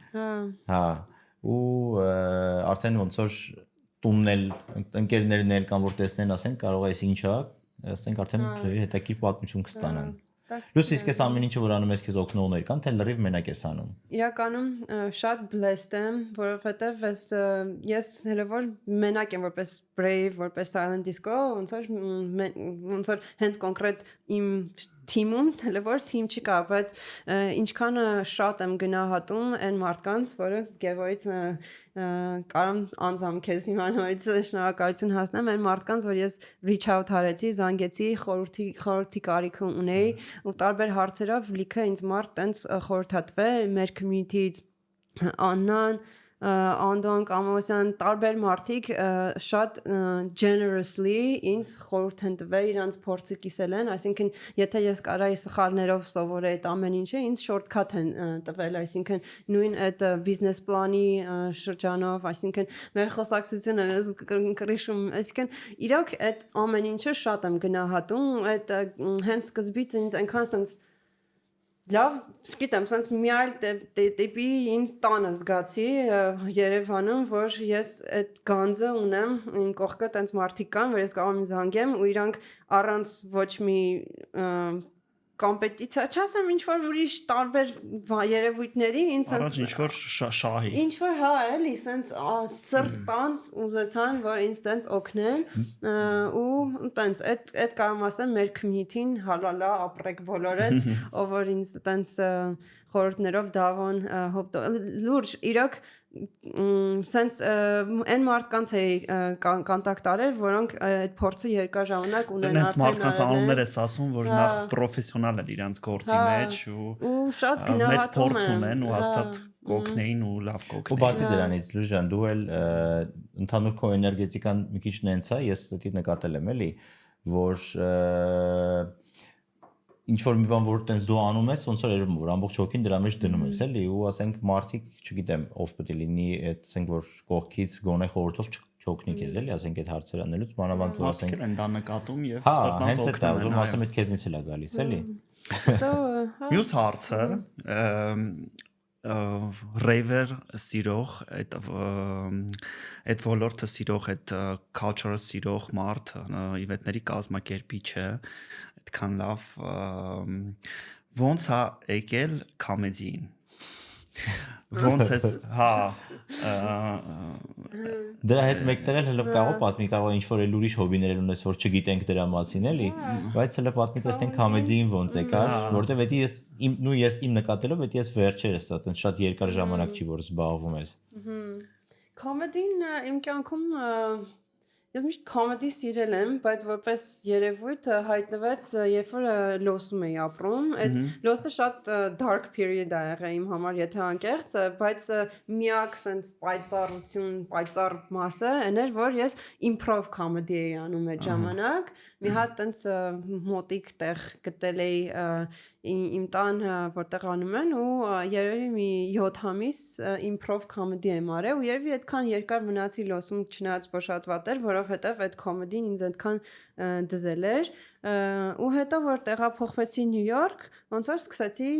Հա, ու արդեն ոնց որ տուննել ընկերներն էլ կան որ տեսնեն ասեն կարող է այս ինչա ասենք արդեն հետաքրքիր պատմություն կստանան լույս իսկ այս ամեն ինչը որ անում ես քեզ օգնողներ կան թե լրիվ մենակ ես անում իրականում շատ blessed եմ որովհետև ես հենց որ մենակ եմ որպես brave որպես silent disco ոնց որ հենց կոնկրետ իմ թիմում թելևոր թիմ չկա, բայց ինչքան շատ եմ գնահատում այն մարդկանց, որը Գևոից կարամ անձամ քեզ հիմա նորից շնորհակալություն հասնեմ այն մարդկանց, որ ես reach out արեցի, զանգեցի, խորհրդի կարիք ունեի ու տարբեր հարցերով լիքը ինձ մարդ տենց խորհրդատվե մեր community-ից Աննան Անդոն Կամոսյան տարբեր մարդիկ շատ generously ինձ խորհուրդ են տվել իրանց փորձը կիսել են, այսինքն եթե ես կարայի սխալներով սովորեի այդ ամեն ինչը ինձ shortcut են տվել, այսինքն նույն այդ business plan-ի շրջանով, այսինքն մեր խոսակցությունը կրիշում, այսինքն իրոք այդ ամեն ինչը շատ եմ գնահատում, այդ հենց սկզբից ինձ այնքան sense լավ, չգիտեմ, sense մի այլ տիպի ինձ տանը զգացի Երևանում, որ ես այդ գանձը ունեմ, իմ կողքը տենց մարդիկ կան, որ ես կարող եմ զանգեմ ու իրանք առանց ոչ մի կոմպետիցիա, չասեմ ինչ-որ ուրիշ տարբեր երևույթների, ինձ առանց ինչ-որ շահի։ Ինչ-որ հա, էլի, սենց սրտանց ուզեցան, որ ինձ տենց օգնեն ու տենց, այդ կարող ասեմ մեր community-ն հալալա ապրեք բոլորդ, ով որ ինձ տենց խորհուրդներով դավոն լուրջ իրոք sense այն մարդկանց էի կոնտակտ արել, որոնք այդ փորձը երկար ժամանակ ունեն արդեն մարդկանց անուններ ես ասում, որ նախ պրոֆեսիոնալ են իրանց գործի մեջ ու շատ մեծ գնահատում փորձ ունեն ու հաստատ կօգնեին ու լավ կօգնեին։ Ու բացի դրանից Լուժան դու էլ ընդհանուր քո էներգետիկան մի քիչ նենց է, ես դա նկատել եմ էլի, որ ինչ որ մի բան որ տենց դու անում ես, ոնց որ երևում որ ամբողջ հոգին դրա մեջ դնում ես, էլի, ու ասենք մարդիկ, չգիտեմ, ով պետք է լինի, այդ ասենք որ կողքից գոնե խորհրդով չօգնի քեզ, էլի, ասենք այդ հարցերը անելուց, մանավանդ որ ասենք են դա նկատում եւ սրտանց օգնում են, ասեմ այդ քեզնից էլ է գալիս, էլի։ Մյուս հարցը ռեյվեր սիրող այդ ոլորտը սիրող այդ culture-ը սիրող մարդ իվենտների կազմակերպիչը այդքան լավ ոնց է եկել կոմեդիին ոնց էս հա դրա հետ մեկտեղ էլ հələ կարող պատմի կարող է ինչ-որ էլ ուրիշ հոբիներ ունես որ չգիտենք դրա մասին էլի բայց հələ պատմի տեսնենք կոմեդիին ոնց եկար որտեվ դա ես իմ նկատելով դա ես վերջերս շատ երկար ժամանակ չի որ զբաղվում ես Comedy-ն իմ կյանքում ես միշտ comedy սիրել եմ, բայց որպես երևույթ հայտնվեց, երբ որ լոսում էի ապրում, այդ լոսը շատ dark period ա եղել իմ համար, եթե անկեղծ, բայց միակ sense պայծառ մասը այն էր, որ ես improv comedy էի անում այդ ժամանակ, մի հատ տենց մոտիկ տեղ գտել էի իմ տան, որտեղ անում են ու երևի մի 7 ամիս improv comedy եմ արել ու երևի այդքան երկար մնացի լոսում չնայած որ շատ վատ էր, որովհետև այդ comedy-ն ինձ այդքան դզել էր ու հետո որ տեղափոխվեցի Նյու Յորք, ոնց որ սկսեցի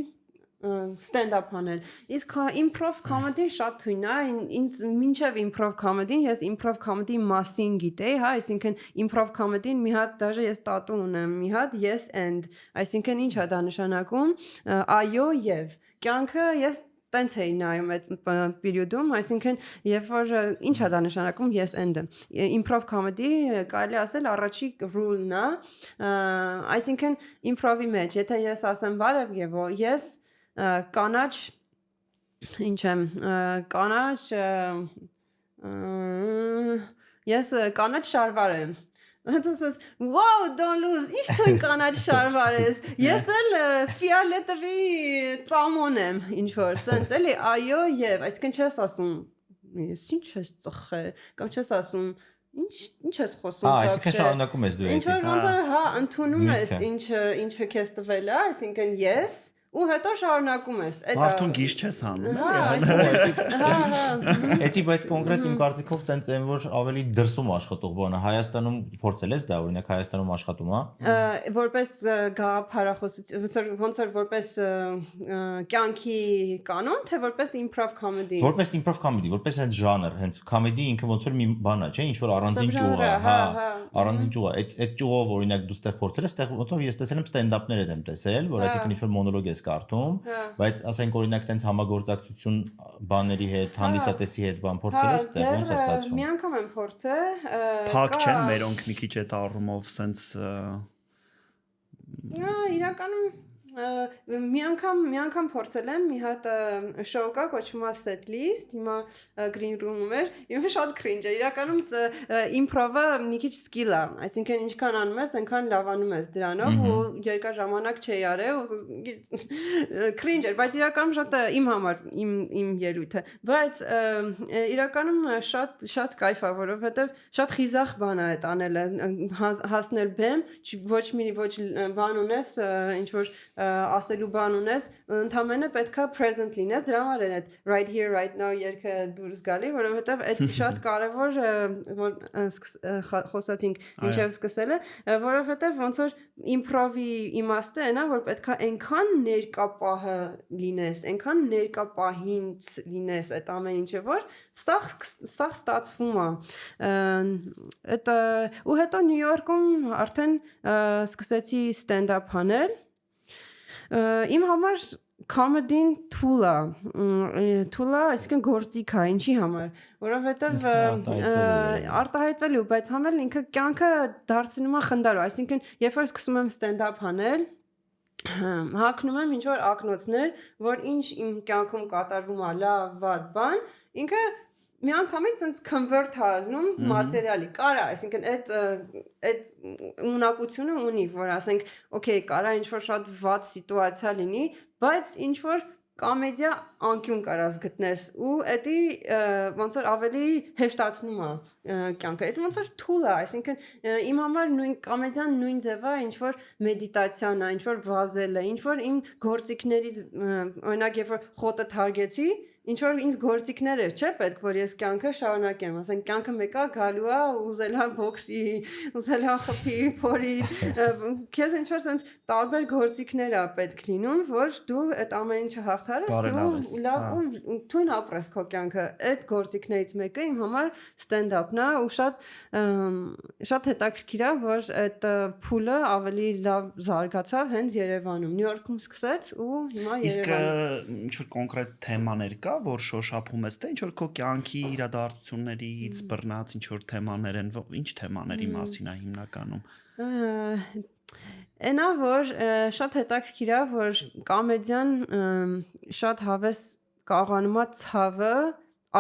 stand-up անել։ Իսկ improv comedy-ն շատ թույն է, ինձ մինչև improv comedy-ն ես improv comedy մասին գիտեի, հա, այսինքն improv comedy-ն մի հատ դաժե ես տատու ունեմ, մի հատ yes and, այսինքն ինչ է դա նշանակում, այո եւ կյանքը ես տենց էի նայում այդ պերիոդում, այսինքն երբ որ ինչ է դա նշանակում yes and-ը։ Improv comedy կարելի ասել առաջի rule-ն է, այսինքն improv-ի մեջ, եթե ես ասեմ բարև Եվո, ես կանաչ ինչ եմ կանաչ ես կանաչ շարվար եմ Ասես wow don't lose ինչ թույն կանաչ շարվար ես ես էլ ֆիալետովի ծամոն եմ ինչ որ սենց էլի այո եւ այսինքն չես ասում ես ինչ ես ծխել կամ չես ասում ինչ ես խոսում այսինքն շարունակում ես դու ինչ որ ոնց որ հա ընդունում ես ինչը քեզ տվել է այսինքն ես ու հետո շարունակում ես այդ Արդյոք գիշ չես անում Էդի բայց կոնկրետ իմ կարծիքով տենց են որ ավելի դրսում աշխատող բանը Հայաստանում փորձել ես դա օրինակ Հայաստանում աշխատում հա որպես գաղափարախոսություն ոնց որ որպես կյանքի կանոն թե որպես improv comedy որպես improv comedy որպես հենց ժանր հենց comedy ինքը ոնց որ մի բան է չէ ինչ որ առանձին ճյուղ է հա առանձին ճյուղ է այդ ճյուղով օրինակ դու ստեղ փորձել ես ստեղ ոնց որ ես տեսել եմ stand-up-ներ եմ տեսել որ այսինքն ինչ որ մոնոլոգ ես կարդում, բայց ասենք օրինակ տենց համագործակցություն բաների հետ, հանդիսատեսի հետ բան փորձել ես, դեռ ոնց է ստացվում։ Մի անգամ եմ փորձել։ Փակ չեն մերոնք մի քիչ այդ առումով սենց իրականում մի անգամ փորձել եմ մի հատ շոու կա կոչվում է set list հիմա green room-ում էր ինքը շատ cringe է իրականում improv-ը մի քիչ skill է այսինքն ինչքան անում ես այնքան լավանում ես դրանով ու երկար ժամանակ չի արել cringe էր բայց իրականում շատ իմ համար իմ ելույթը բայց իրականում շատ կայֆ է որովհետև շատ խիզախ բան է այդ անելը հասնել բեմ ոչ բան ունես ինչ որ ասելու բան ունես, ընդհանրապես պետքա present լինես, դրա համար է այդ right here right now երգը դուրս գալի, որովհետև այդ շատ կարևոր որ խոսացինք մինչև սկսելը, որովհետև ոնց որ improv-ի իմաստը այնա, որ պետքա այնքան ներկապահը լինես, այնքան ներկապահին լինես այդ ամեն ինչը, որ սա ստացվում է։ Այդ ու հետո Նյու Յորքում արդեն սկսեցի stand-up անել Իմ համար comedy-ն tool է, այսինքն գործիք է, ինչի համար, որովհետև արտահայտվելու, բայց համել ինքը կյանքը դարձնում է խնդալու, այսինքն երբ որ սկսում եմ stand-up անել, հագնում եմ ինչ-որ ակնոցներ, որ ինչ իմ կյանքում կատարվում է լավ, վատ բան, ինքը մի անգամից sense convert հալնում մատերիալի կարա այսինքն այդ ունակությունը ունի որ ասենք okay կարա ինչ որ շատ վատ սիտուացիա լինի բայց ինչ որ կոմեդիա անկյուն կարաս գտնես ու էդի ոնց որ ավելի հեշտացնում է կյանքը այդ ոնց որ tool է այսինքն իմ համար նույն կոմեդիան նույն ձև է ինչ որ մեդիտացիան է ինչ որ վազել է ինչ որ իմ գործիքներից օրինակ երբ որ խոտը թարգեցի ինչ որ ինձ գործիքներ էր, չէ՞ պետք որ ես կյանքը շարունակեմ, ասենք կյանքը մեկա գալու է ուզել է բոքսի, ուզել է խփի, փորի, քեզ ինչ որ sense տարբեր գործիքներ է պետք լինում, որ դու այդ ամեն ինչը հաղթարես ու լավ ու թույն ապրես քո կյանքը։ Այդ գործիքներից մեկը իմ համար stand-up-ն է ու շատ հետաքրքիր է, որ այդ փուլը ավելի լավ զարգացավ հենց Երևանում, Նյու Յորքում սկսեց ու հիմա Երևանում։ Իսկ ինչ որ կոնկրետ թեմաներ կա որ շոշափում ես թե ինչ որ քո կյանքի իրադարձություններից բռնած ինչ որ թեմաներ են ինչ թեմաների մասին է հիմնականում Այնա որ շատ հետաքրքիր է որ կոմեդիան շատ հավես կարողանում է ցավը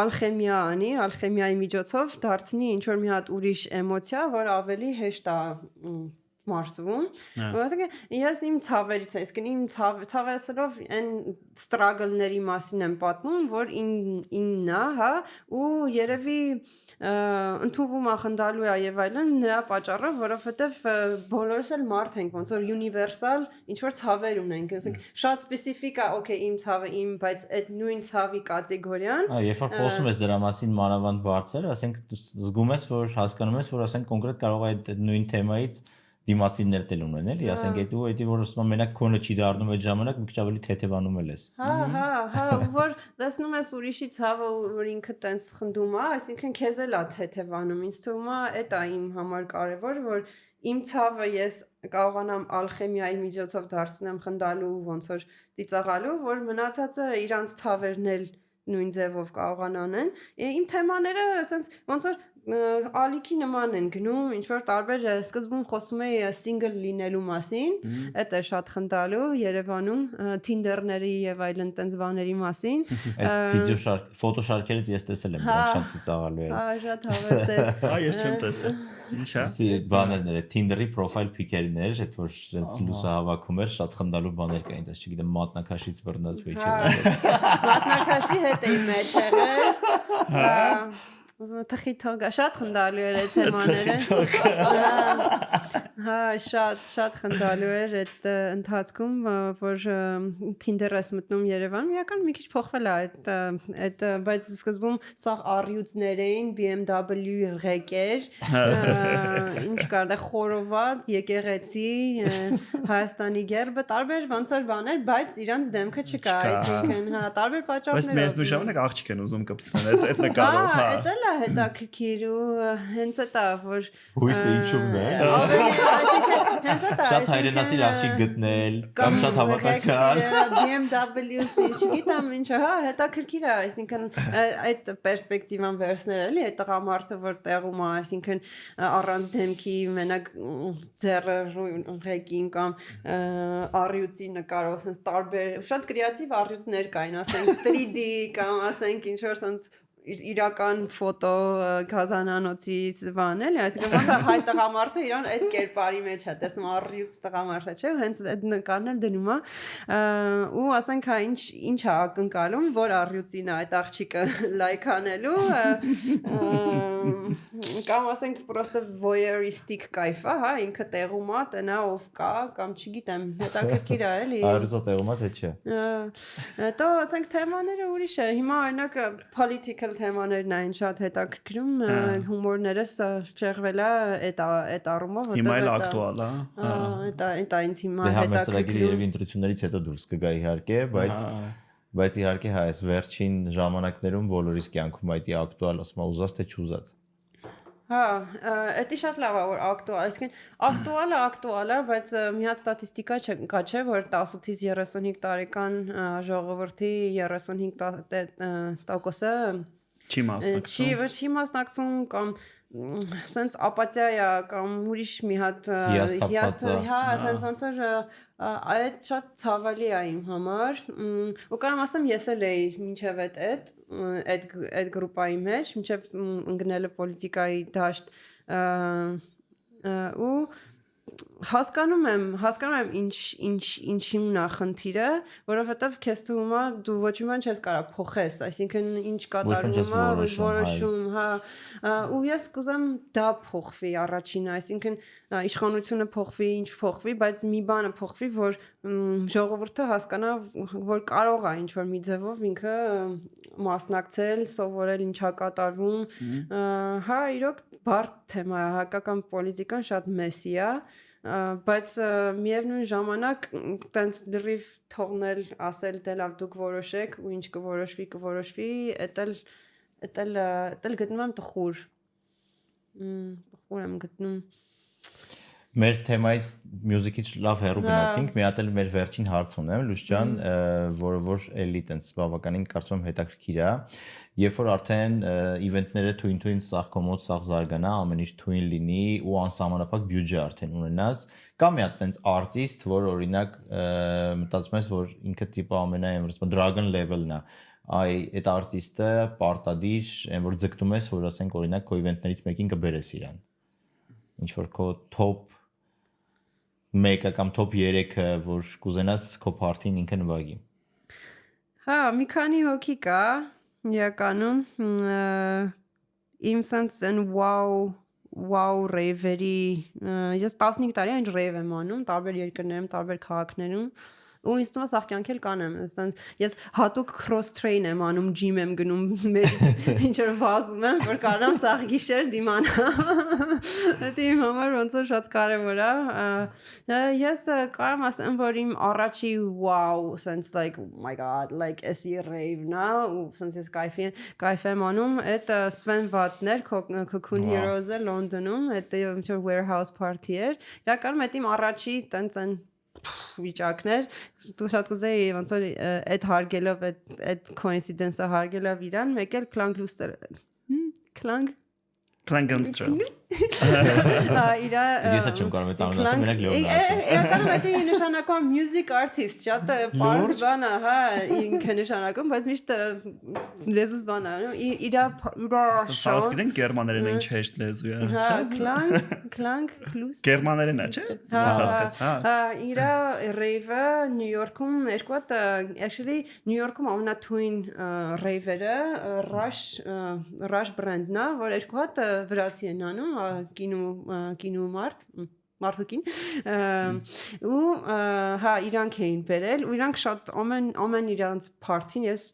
ալխեմիա անի, ալխեմիայի միջոցով դարձնի ինչ որ մի հատ ուրիշ էմոցիա, որ ավելի հեշտ է մարսվում։ Ոսկե ես իմ ցավերից է, իսկ իմ ցավերսելով այն struggle-ների մասին եմ պատմում, որ ինն է, հա, ու երևի ընդունվում է խնդալու է եւ այլն նրա պատճառով, որովհետեւ բոլորս էլ մարդ ենք, ոնց որ universal ինչ որ ցավեր ունենք, ասենք շատ սպეციფიկ է, okay, իմ ցավը իմ, բայց այդ նույն ցավի կատեգորիան։ Երբ որ խոսում ես դրա մասին մանավանդ բարձր, ասենք զգում ես, որ հասկանում ես, որ ասենք կոնկրետ կարող է այդ նույն թեմայից դիմացիներ տել ունեն, էլի, ասենք այդ ու էդի որ ասում մենակ քոնը չի դառնում այդ ժամանակ մի քիչ ավելի թեթևանում ես։ Հա, որ տեսնում ես ուրիշի ցավը, որ ինքը տենց խնդում է, այսինքն քեզ էլ է թեթևանում, ինձ թվում է այդ է իմ համար կարևոր, որ իմ ցավը ես կարողանամ ալխեմիայի միջոցով դարձնեմ խնդալու, ոնց որ ծիծաղալու, որ մնացածը իրանց ցավերն էլ նույն ձևով կարողանան։ Իմ թեմաները ասենց ոնց որ ալիքի նման են գնում, ինչ որ տարբեր սկզբում խոսում էի single լինելու մասին, այդ է շատ խնդալու Երևանում, Tinder-ների եւ այլն տենց բաների մասին։ Այդ վիդեո շարք, ֆոտոշարքերը ես տեսել եմ, դրանք շատ ծիծաղալու են։ Հա, շատ հավես է։ Հա, ես չեմ տեսել։ Ինչա։ Բաներն էր, Tinder-ի profile pic-երներ, այդ որ լուսահավաքում էր, շատ խնդալու բաներ կային, դες չգիտեմ, մատնաքաշից բռնած ու ինչի։ Մատնաքաշի հետ էի մեջ եղել։ Հա։ Թխի թողա շատ խնդալու էր այդ թեմաները։ Հա, շատ խնդալու էր այդ ընթացքում, որ Tinder-ս մտնում Երևանում, իրական մի քիչ փոխվել է այդ, բայց սկզբում սա առյուծներ էին, BMW ղեկեր, ինչ կար դա խորոված, եկեղեցի, Հայաստանի գերբը, տարբեր ոնց որ բաներ, բայց իրանց դեմքը չկա, այսինքն, հա, տարբեր պատճառներով։ Բայց մեզ նույնժամանակ աղջիկ են ուզում կպցնել այդ նկարով, հա։ Դա հետաքրքիր ու հենց էտա որ հույսը իջումն է այսինքն հենց էտա շատ հայրենասիր աղջիկ գտնել կամ շատ հավատացյալ BMW-ի չգիտեմ ինչ հա հետաքրքիր է այսինքն այդ պերսպեկտիվան վերցնել էլի այդ տղամարդը որ տեղում է այսինքն առանց դեմքի մենակ ձեռը ղեկին կամ առյուծի նկարով sense տարբեր շատ կրեատիվ առյուծներ կային ասենք 3D կամ ասենք ինչ որ sense իրական ֆոտո գազանանոցից բան էլի, այսինքն ոնց է հայ տղամարդը իրան այդ կերպարի մեջ է, տեսնում առյուծ տղամարդը, չէ՞, հենց այդ նկարն էլ դնում է, ու ասենք հա ինչ է ակնկալում, որ առյուծին է այդ աղջիկը լայք անելու, կամ ասենք պրոստը voyeuristic կայֆ է, հա, ինքը տեղում է, տնա ով կա, կամ չգիտեմ, հետաքրքիր է էլի։ Առյուծը տեղում է, թե չէ։ Դա ասենք թեմաները ուրիշ է, հիմա օրինակ political թեմաներն այն շատ հետաքրքրում հումորներս շեղվել է այդ առումով հիմա էլ ակտուալ է այդ այնց հիմա հետաքրքրում երևի ընտրություններից հետո դուրս կգա իհարկե բայց իհարկե հա այս վերջին ժամանակներում բոլորիս կյանքում այդ ակտուալ ասում ուզած թե չուզած Հա, դա շատ լավ է որ ակտուալ, այսինքն ակտուալ է, բայց մի հատ ստատիստիկա կա չէ, որ 18-ից 35 տարեկան ժողովրդի 35%-ը չի մասնակցում կամ սենց ապաթիա է կամ ուրիշ մի հատ հա, սենց ոնց որ այդ շատ ցավալի է իմ համար ու կարամ ասեմ ես էլ էի մինչև այդ գրուպայի մեջ մինչև ընկնելը պոլիտիկայի դաշտ ու հասկանում եմ ինչին է խնդիրը, որովհետև քեզ թվում է դու ոչ մի բան չես կարող փոխես, այսինքն ինչ կատարվում է, որոշում, հա, ու ես կուզեմ դա փոխվի առաջինը, այսինքն իշխանությունը փոխվի, ինչ փոխվի, բայց մի բանը փոխվի, որ ժողովուրդը հասկանա, որ կարող է ինչ որ մի ձևով ինքը մասնակցել, սովորել ինչա կատարվում, հա, իրոք բարդ թեմա է, հայկական պոլիտիկան շատ մեսի է, բայց միևնույն ժամանակ տենց լրիվ թողնել, ասել դե լավ դուք որոշեք ու ինչ կորոշվի, էտել գտնում եմ տխուր եմ գտնում Մեր թեմայից մյուզիկից լավ հեռու գնացինք, մի հատ էլ մեր վերջին հարց ունեմ, Լուս ջան, որը որ էլի տենց բավականին կարծում եմ հետաքրքիր է, երբ որ արդեն իվենտները թույն սաղ զարգանա, ամեն ինչ թույն լինի ու անսահմանափակ բյուջե արդեն ունենաս, կա մի հատ տենց արտիստ, որ օրինակ մտածում ես, որ ինքը տիպը ամենայն Dragon level-ն է, այդ արտիստը պարտադիր այն որ ձգտում ես որ ասենք օրինակ քո իվենտներից մեկին կբերես իրան ինչ որ քո top 1-ը կամ top 3-ը որ կուզենաս քո party-ին ինքը նվագի Հա մի քանի հոգի կա իրականում իմ sense and wow rave-երի ես 15 տարի այն rave եմ անում տարբեր երկրներում տարբեր քաղաքներում ու ինձ թվում է սաղ կյանքել կանեմ այստենց ես հատուկ cross train եմ անում gym եմ գնում ինչ որ վազում եմ որ կարամ սաղ գիշեր դիմանամ դա իմ համար ոնց որ շատ կարևոր է ես կարամ ասեմ որ իմ առաջի wow sense like oh my god like SE rave նա ու sense ես կայֆ եմ անում այդ Sven Vatner Cocoon Heroes-ը Լոնդոնում այդ ինչ որ warehouse party էր իրականում այդ իմ առաջի տենց են վիճակներ դու շատ կուզեի ոնց որ այդ հարգելով այդ coincidence-ը հարգելով իրան մեկ էլ Klangenstrel իրա ես չեմ կարող այդ անունը ասեմ մենակ Լեոնը ասեմ իրականում այդ նշանակում music artist շատ բարձ բան է հա ինքը նշանակում բայց միշտ լեզուս բան է իրա Սա գիտեն գերմաներեն ինչ հեշտ լեզու է հա klang plus գերմաներեն է չէ հա իրա rave-ը Նյու Յորքում երկու հատ actually Նյու Յորքում ամենաթույն rave-երը Rush brand-ն է որ երկու հատ վրացի են անում կինո մարդուկին ու հա իրանք էին բերել ու իրանք շատ ամեն իրանց party-ին ես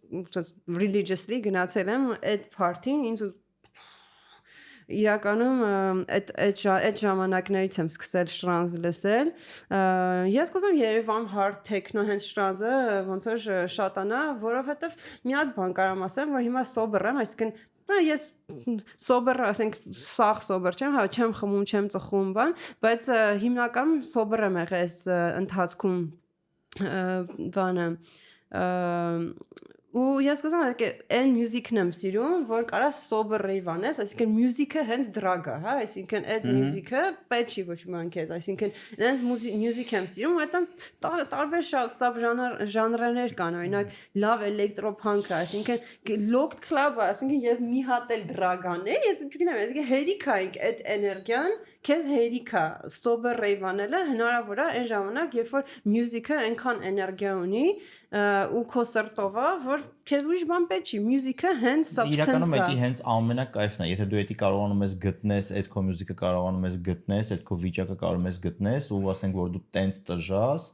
religiously գնացել եմ այդ party-ին ինձ իրականում այդ ժամանակներից եմ սկսել շրանզ լսել ես կուզեմ Երևան hard techno հենց շրանզը ոնց որ շատանա որովհետև մի հատ բան կարամ ասեմ որ հիմա sober եմ այսինքն ես sober ասենք սաղ sober չեմ հա չեմ խմում չեմ ծխում բան բայց հիմնականում sober եմ եղել ընթացքում բանը ու ես կասեմ այն մյուզիկն եմ սիրում որ կարաս sober rave անես այսինքն մյուզիկը հենց drug է հա այսինքն այդ մյուզիկը պետք չի ոչ ման քեզ այսինքն այնց մյուզիկ եմ սիրում այդտենց տարբեր sub ժանրեր կան օրինակ լավ էլեկտրոփանկը այսինքն locked club-ը այսինքն ես մի հատ էլ drug անեի ես չգիտեմ այսինքն հերիք է այդ էներգիան քեզ հերիք է sober rave անելը հնարավոր է այն ժամանակ երբ որ մյուզիկը այնքան էներգիա ունի ու քո սրտով է որ քեզ ուրիշ բան պետք չի մյուզիկը հենց substance-ը իրականում դա հենց ամենակայֆն է եթե դու էդի կարողանում ես գտնես այդ քո մյուզիկը կարողանում ես գտնես այդ քո վիճակը կարողանում ես գտնես ու ասենք որ դու տենց տժաս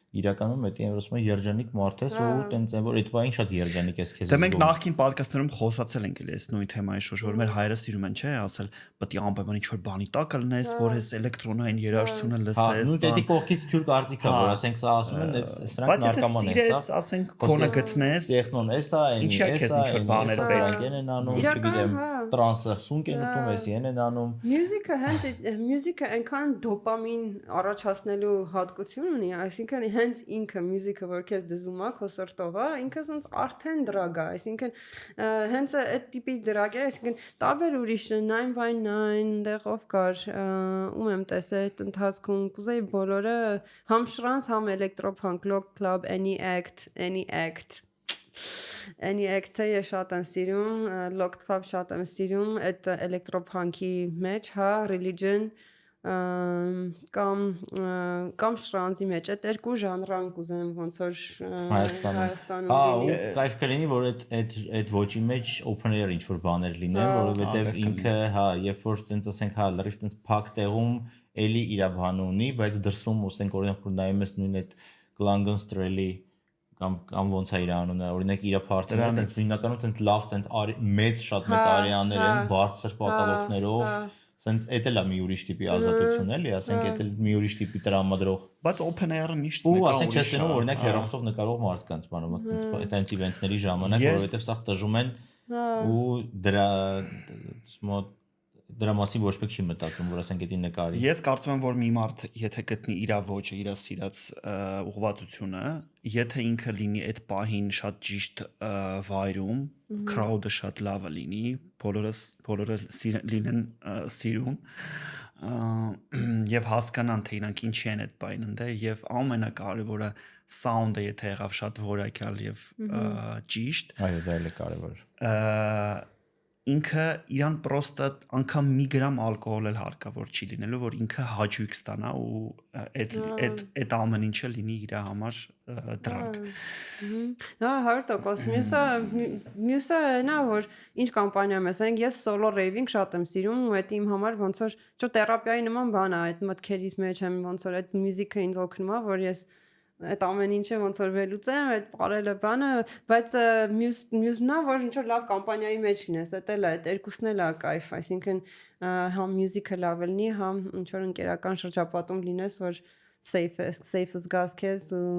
իրականում դա այն որ ասում են երջանիկ մարդ ես ու տենց այն որ այդ բանը շատ երջանիկ ես քեզ Դե մենք նախքին ոդկասթներում խոսացել ենք էլի այս նույն թեմայի շուրջ որ մեր հայրը սիրում են չէ ասել պետք է անպայման ինչ որ բանի տակ լնես որ ես էլեկտրոնային երաժշտությունը լսես նույն դեպի կողքից թյուր կարծիքա որ ասենք սա ասում են սրանք նարկոման են սա ասենք քոնը գտնես տեխնոն էսա այն էսա ինչ որ բաներ պետք են անում չգիտեմ տրանսը սունկ են ուտում էսի են անում մյուզիկը հենց մյուզիկը այնքան դոպամին առաջացնելու հատկություն ունի այսինքն հենց ինքը մյուզիկը որ քեզ դզում է քո սրտով է ինքը sense արդեն դրագ է այսինքն հենց այդ տիպի դրագ է այսինքն տարբեր ուրիշ 9x9 դեղով կար ում եմ տեսել այդ ընթացքում կուզեի բոլորը համ շրանս համ էլեկտրոփանկ lock club any act Act-ը ես շատ եմ սիրում lock club շատ եմ սիրում այդ էլեկտրոփանկի մեջ հա religion կամ շրանզի մեջ այդ երկու ժանրան կուզեմ ոնց որ Հայաստանում ու կայֆ կլինի որ այդ ոճի մեջ open air ինչ որ բաներ լինեն որովհետև ինքը հա երբ որ տենց ասենք հա լրիվ տենց փակ տեղում էլի իր բանը ունի բայց դրսում ասենք օրինակ որ նայում ես նույն այդ Klangenstrel-ի կամ ոնց է իր անունը օրինակ իր party-ները տենց հիմնականում տենց լավ տենց մեծ շատ մեծ արեաներ են բարձր պատալոկներով Սենց էտել է մի ուրիշ տիպի ազատություն էլի, ասենք էտել մի ուրիշ տիպի տրամադրող։ Բայց open air-ը միշտ մեկ է ասենք չես տենում օրինակ հեռախոսով նկարող մարդկանց բանում, այդտենց իվենտների ժամանակ, որովհետև սա տժում են ու դրա մասին ոչ մեկ չի մտածում, որ ասենք էդի նկարի։ Ես կարծում եմ, որ մի մարդ եթե գտնի իր ոճը, իր սիրած ուղղվածությունը, եթե ինքը լինի այդ պահին շատ ճիշտ վայրում, crowd-ը շատ լավը լինի, բոլորը լինեն սիրուն, եւ հասկանան թե իրանք ինչի են այդ բանը ընդ եւ ամենակարևորը sound-ը եթե եղավ շատ որակյալ եւ ճիշտ այո դա էլ է կարևոր ինքը իրան պրոստը անգամ մի գրամ ալկոհոլ էլ հարկավոր չի լինելու որ ինքը հաճույք ստանա ու այդ ամեն ինչը լինի իր համար դրանք հա 100% մյուսը նա որ ինչ կամպանիայում ես ասենք ես solo raving շատ եմ սիրում ու այդ իմ համար ոնց որ չէ թերապիայի նման բան է այդ մտքերից մեջ եմ ոնց որ այդ մյուզիկը ինձ օգնում է որ ես այդ ամեն ինչը ոնց որ վերլուծեմ, այդ բարելը բանը, բայց մյուսնա որ ինչ որ լավ կամպանիայի մեջ լինես, դա էլ է, այդ երկուսն էլ է կայֆ, այսինքն հա մյուզիկը լավ լինի, հա ինչ որ ընկերական շրջապատում լինես, որ safe զգաս քեզ ու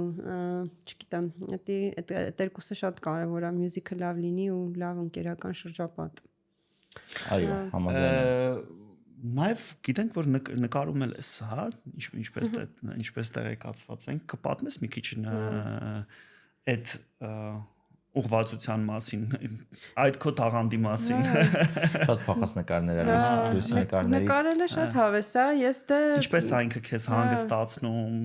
չգիտեմ, այդ երկուսը շատ կարևոր է, մյուզիկը լավ լինի ու լավ ընկերական շրջապատ։ Այո, համաձայն Նաև գիտենք որ նկարում էլ էս, հա, ինչպես տեղեկացված ենք, կպատմես մի քիչ այդ ուղղվածության մասին, այդ քո տաղանդի մասին։ Շատ փախած նկարներ էր, լույսի նկարներից։ Նկարելը շատ հավես է, ես դե Ինչպես է ինքը քեզ հանգստացնում։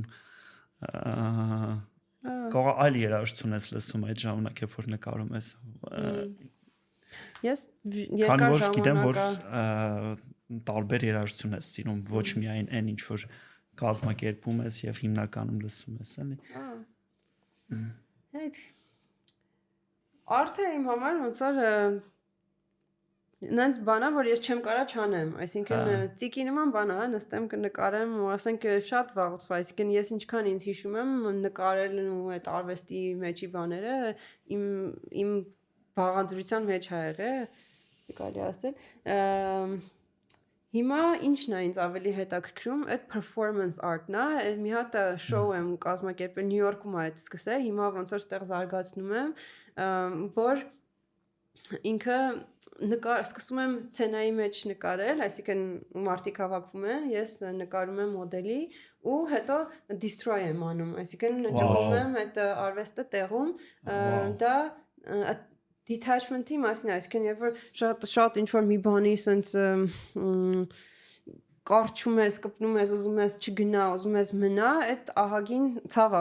Կարող այլ երաժշտություն ես լսում այդ ժամանակ, երբ որ նկարում ես։ Ես երկար ժամանակ գիտեմ որ տարբեր երաժշտություն ես սիրում, ոչ միայն այն ինչ որ կազմակերպում ես եւ հիմնականում լսում ես, էլի։ Այդ արդեն իմ համար ոնց որ նենց բանա որ ես չեմ կարա չանեմ, այսինքն ծիկի նման բան է, նստեմ կնկարեմ ու ասենք շատ վաղուց, այսինքն ես ինչքան ինձ հիշում եմ նկարելն ու այդ արվեստի մեջի բաները իմ բաղադրության մեջ ա եղել, կարելի ասել։ Հիմա ինչն է ինձ ավելի հետաքրքրում, այդ performance art-ն է, մի հատ շոու եմ կազմակերպել Նյու Յորքում այդ սկսել, հիմա ոնց որ ստեղ զարգացնում եմ, որ ինքը սկսում եմ սցենայի մեջ նկարել, այսինքն մարդիկ հավաքվում են, ես նկարում եմ մոդելի ու հետո destroy եմ անում, այսինքն ջողում եմ այդ արվեստը տեղում, դա detachment-ի մասին, այսինքն երբ որ շատ ինչ որ մի բանի sense կարճում ես, կպնում ես, ուզում ես չգնա, ուզում ես մնա, այդ ահագին ցավ է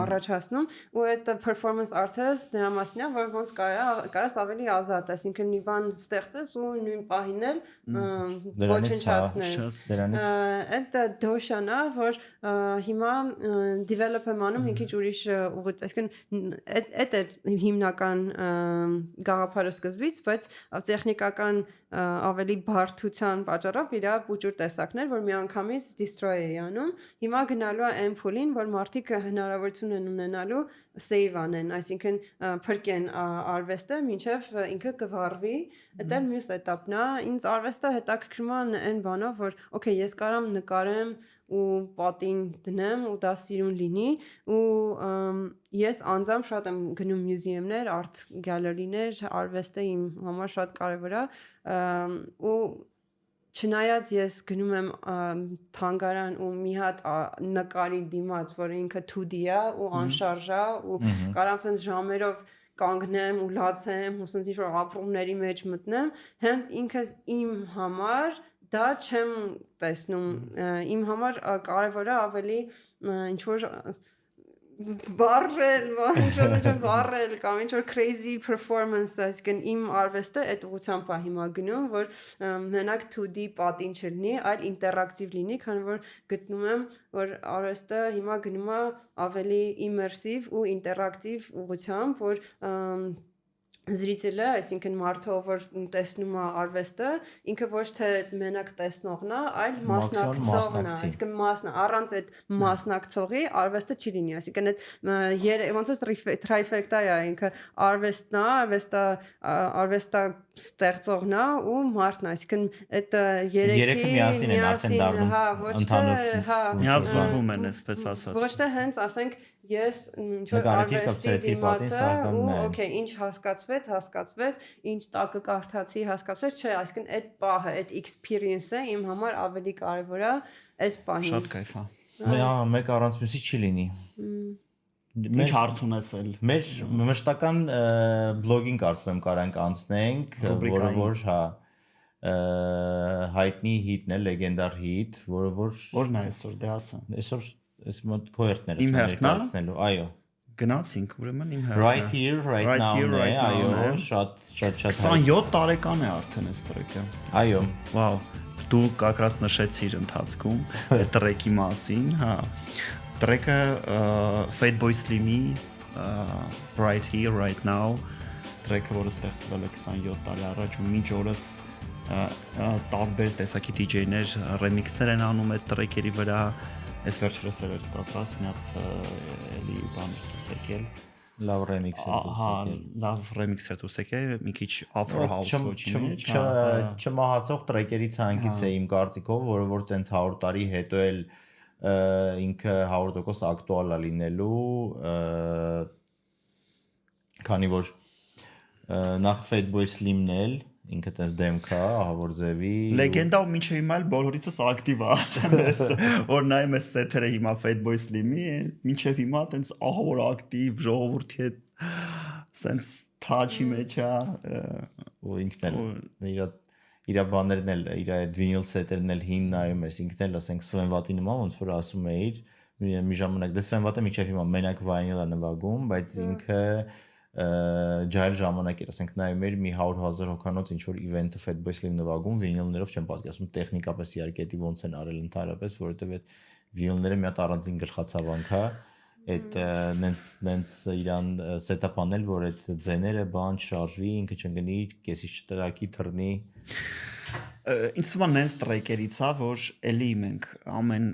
առաջացնում ու այդ performance art-ը դրա մասն է, որ ոնց կարաս ավելի ազատ, այսինքն մի բան ստեղծես ու նույն պահին էլ ոչնչացնես։ Այդ դոշան է, որ հիմա develop եմ անում մի քիչ ուրիշ ուղղությամբ, այսինքն այդ է հիմնական գաղափարը սկզբից, բայց տեխնիկական ավելի բարդության պատճառով իր փոճուր տեսակներ, որ միանգամից destroy է անում։ Հիմա գնալու է ampoule-ին, որ մարդիկ հնարավորություն են ունենալու save անեն, այսինքն փրկեն արվեստը, մինչև ինքը կվառվի։ Դա էլ մյուս էտապն է։ Ինձ արվեստը հետաքրքրում է այն բանով, որ okay, ես կարամ նկարեմ ու պատին դնեմ ու դա սիրուն լինի ու ես անձամբ շատ եմ գնում մյուզեումներ, art gallery-ներ, արվեստը իմ համար շատ կարևոր է ու չնայած ես գնում եմ թանգարան ու մի հատ նկարի դիմաց, որ ինքը 2D է ու անշարժ է ու կարամ sense ժամերով կանգնեմ ու լացեմ ու sense ինչ-որ ապրումների մեջ մտնեմ, հենց ինքս իմ համար դա չեմ տեսնում, իմ համար կարևոր է ավելի ինչ-որ բարել կամ ինչ-որ crazy performance, այսինքն իմ արվեստը այդ ուղղությամբ է հիմա գնում, որ մենակ 2D պատին չլինի, այլ ինտերակտիվ լինի, քանի որ գտնում եմ, որ արվեստը հիմա գնում է ավելի immersive ու ինտերակտիվ ուղղությամբ, որ զրիցելը, այսինքն մարդը, որ տեսնում է արվեստը, ինքը ոչ թե մենակ տեսնողն է, այլ մասնակցողն է, այսինքն առանց այդ մասնակցողի արվեստը չի լինի, այսինքն այդ ոնց է trifecta է, ինքը արվեստն է, արվեստա ստեղծողն է ու մարդն է, այսինքն այդ երեքը միասին են արդեն դառնում ընդհանուր միաձուլվում են, այսպես ասած։ Ոչ թե հենց ասենք ես ինչ-որ արվեստի դիմացը ու okay, ինչ հասկացվեց, ինչ տակը կարդացի, հասկացվեց, չէ, այսինքն այդ պահը, այդ experience-ը իմ համար ավելի կարևոր է այս պահին։ Շատ կայֆ է։ Մեկ առանց մյուսի չի լինի։ Ինչ հարց ունես էլ։ Մեր մշտական բլոգին կարծում եմ կարանք անցնենք, որը որ հա հայտնի հիթն է, լեգենդար հիթ, որն է այսօր դե ասա։ Այսօր ես մոտ քո հերթներս Իմ հերթն է? ներկայացնելու, այո։ Գնացինք, ուրեմն իմ հերթը։ Right here, right now, այո, շատ 27 տարեկան է արդեն այս տրեկը։ Այո։ Վաու, դու կակրած նշեցիր ընթացքում այդ տրեկի մասին, հա։ Տրեկը Fatboy Slim-ի Right Here, Right Now տրեկը, որը ստեղծվել է 27 տարի առաջ ու մինչ օրս տարբեր տեսակի DJ-ներ ռեմիքսներ են անում այդ տրեկերի վրա։ Այս վերջերս էր կապրած մի հատ էլի բան դուս եկել։ Լավ ռեմիքս է դուս եկել։ Լավ ռեմիքս է դուս եկել, մի քիչ Afro House ոչինչ մեջ։ Չմահացող տրեկերի ցանկից է իմ կարծիքով, որը որ տենց 100 տարի հետո էլ ինքը 100% ակտուալ է լինելու, քանի որ նախ Fatboy Slim-ն էլ ինքը տես դեմք է, ահավոր ձևի լեգենդա ու մինչև հիմա էլ բոլորիցս ակտիվ է ասեմ ես, որ նայում ես սեթերը հիմա Fatboy Slim-ի, մինչև հիմա տենց ահավոր ակտիվ, ժողովրդի հետ սենց թաչի մեջ է ու ինքն էլ իր բաներն էլ, իր այդ վինիլ սետերն էլ հին նայում ես, ինքն էլ ասենք Sven Watt-ի նման, ոնց որ ասում էիր, մի ժամանակ դե Sven Watt-ը մինչև հիմա մենակ վինիլ է նվագում, բայց ինքը ջայլ ժամանակ էր, ասենք նայում էր մի 100,000 հոգանոց ինչ որ իվենտը Fatboy Slim նվագում վինիլներով չեմ պատկերացնում տեխնիկապես իհարկե դա ոնց են արել ընդհանրապես, որովհետև այդ վինիլները մի հատ առանձին գլխացավանք է, այդ նենց իրան սետափ անել, որ այդ ձեները բան շարժվի, ինքը չընկնի, կեսից չտրակի, թռնի։ Ինձ թվում է նենց տրեկերից է, որ էլի մենք ամեն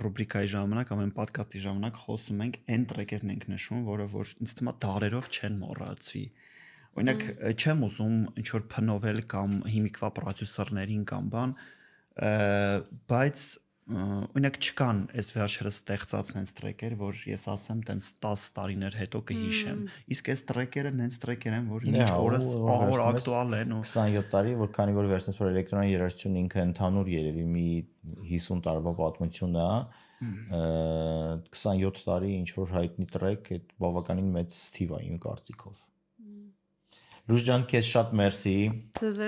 ռուբրիկայի ժամանակ, ամեն պոդքասթի ժամանակ խոսում ենք, այն տրեկերն ենք նշում, որը որ ինձ թվում է դարերով չեն մոռացվի։ Օրինակ չեմ ուզում ինչ որ փնովել կամ հիմիկվա պրոդյուսերներին կամ բան, բայց օրինակ չկան այս վերջերս ստեղծած նենց տրեկեր, որ ես ասեմ տենց 10 տարիներ հետո կհիշեմ։ Իսկ այս տրեկերը նենց տրեկեր են, որ ինչ օրս ահավոր ակտուալ են ու 27 տարի, որ քանի որ վերցնես որ էլեկտրոնային երաժշտությունը ինքը ընդհանուր երևի մի 50 տարվա պատմություն է, 27 տարի ինչ որ հայտնի տրեք, այդ բավականին մեծ թիվ է իմ կարծիքով։ Լուժ ջան, քեզ շատ մերսի։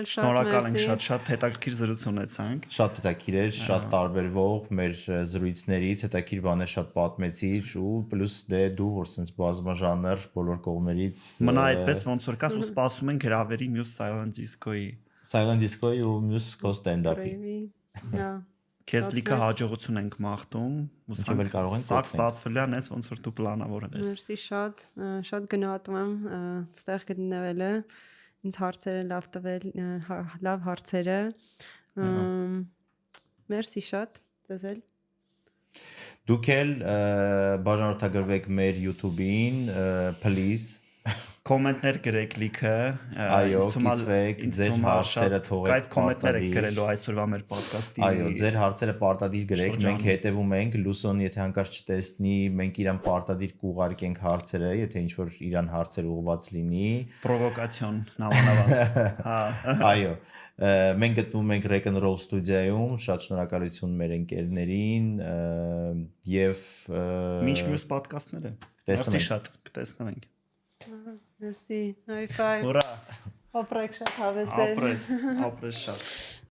Շնորհակալ ենք, շատ հետաքրքիր զրույց ունեցանք։ Շատ հետաքրքիր էր, շատ տարբերվող մեր զրույցներից, հետաքրքիր բաներ շատ պատմեցիր ու պլյուս դե դու որ sense բազմաժանր բոլոր կողմերից մնա այդպես ոնց որ կաս ու սպասում ենք հրավերի մյուս Silent Disco-ի ու մյուս քո stand-up-ի։ Քեզ լիքը հաջողություն ենք մաղթում, ուսուցիչ կարող ենք սա ստացվել է այնպես ոնց որ դու պլանավորել ես։ Մերսի շատ գնահատում եմ այստեղ գտնվելը, ինձ հարցերը լավ տվել, լավ հարցերը։ Մերսի շատ, ձեզ էլ։ Դուք էլ բաժանորդագրվեք մեր YouTube-ին, please Կոմենտներ գրեք լիքը, այո, կիսվեք, ձեր հարցերը թողեք, կայֆ կոմենտներ եք գրելու այսօրվա մեր պոդքասթի։ Այո, ձեր հարցերը պարտադիր գրեք, մենք հետևում ենք, Լուսոն եթե հանկարծ չտեսնի, մենք իրան պարտադիր կուղարկենք հարցերը, եթե ինչ որ իրան հարցեր ուղղված լինի։ Պրովոկացիոն, նամանավանդ։ Այո, մենք գտնվում ենք Rock and Roll ստուդիայում, շատ շնորհակալություն մեր ընկերներին եւ մինչ մյուս պոդքասթները։ Մերսի շատ, կտեսնենք։ Merci. High five. Ура! Ապրեք շատ հավեսել։ Ապրես շատ։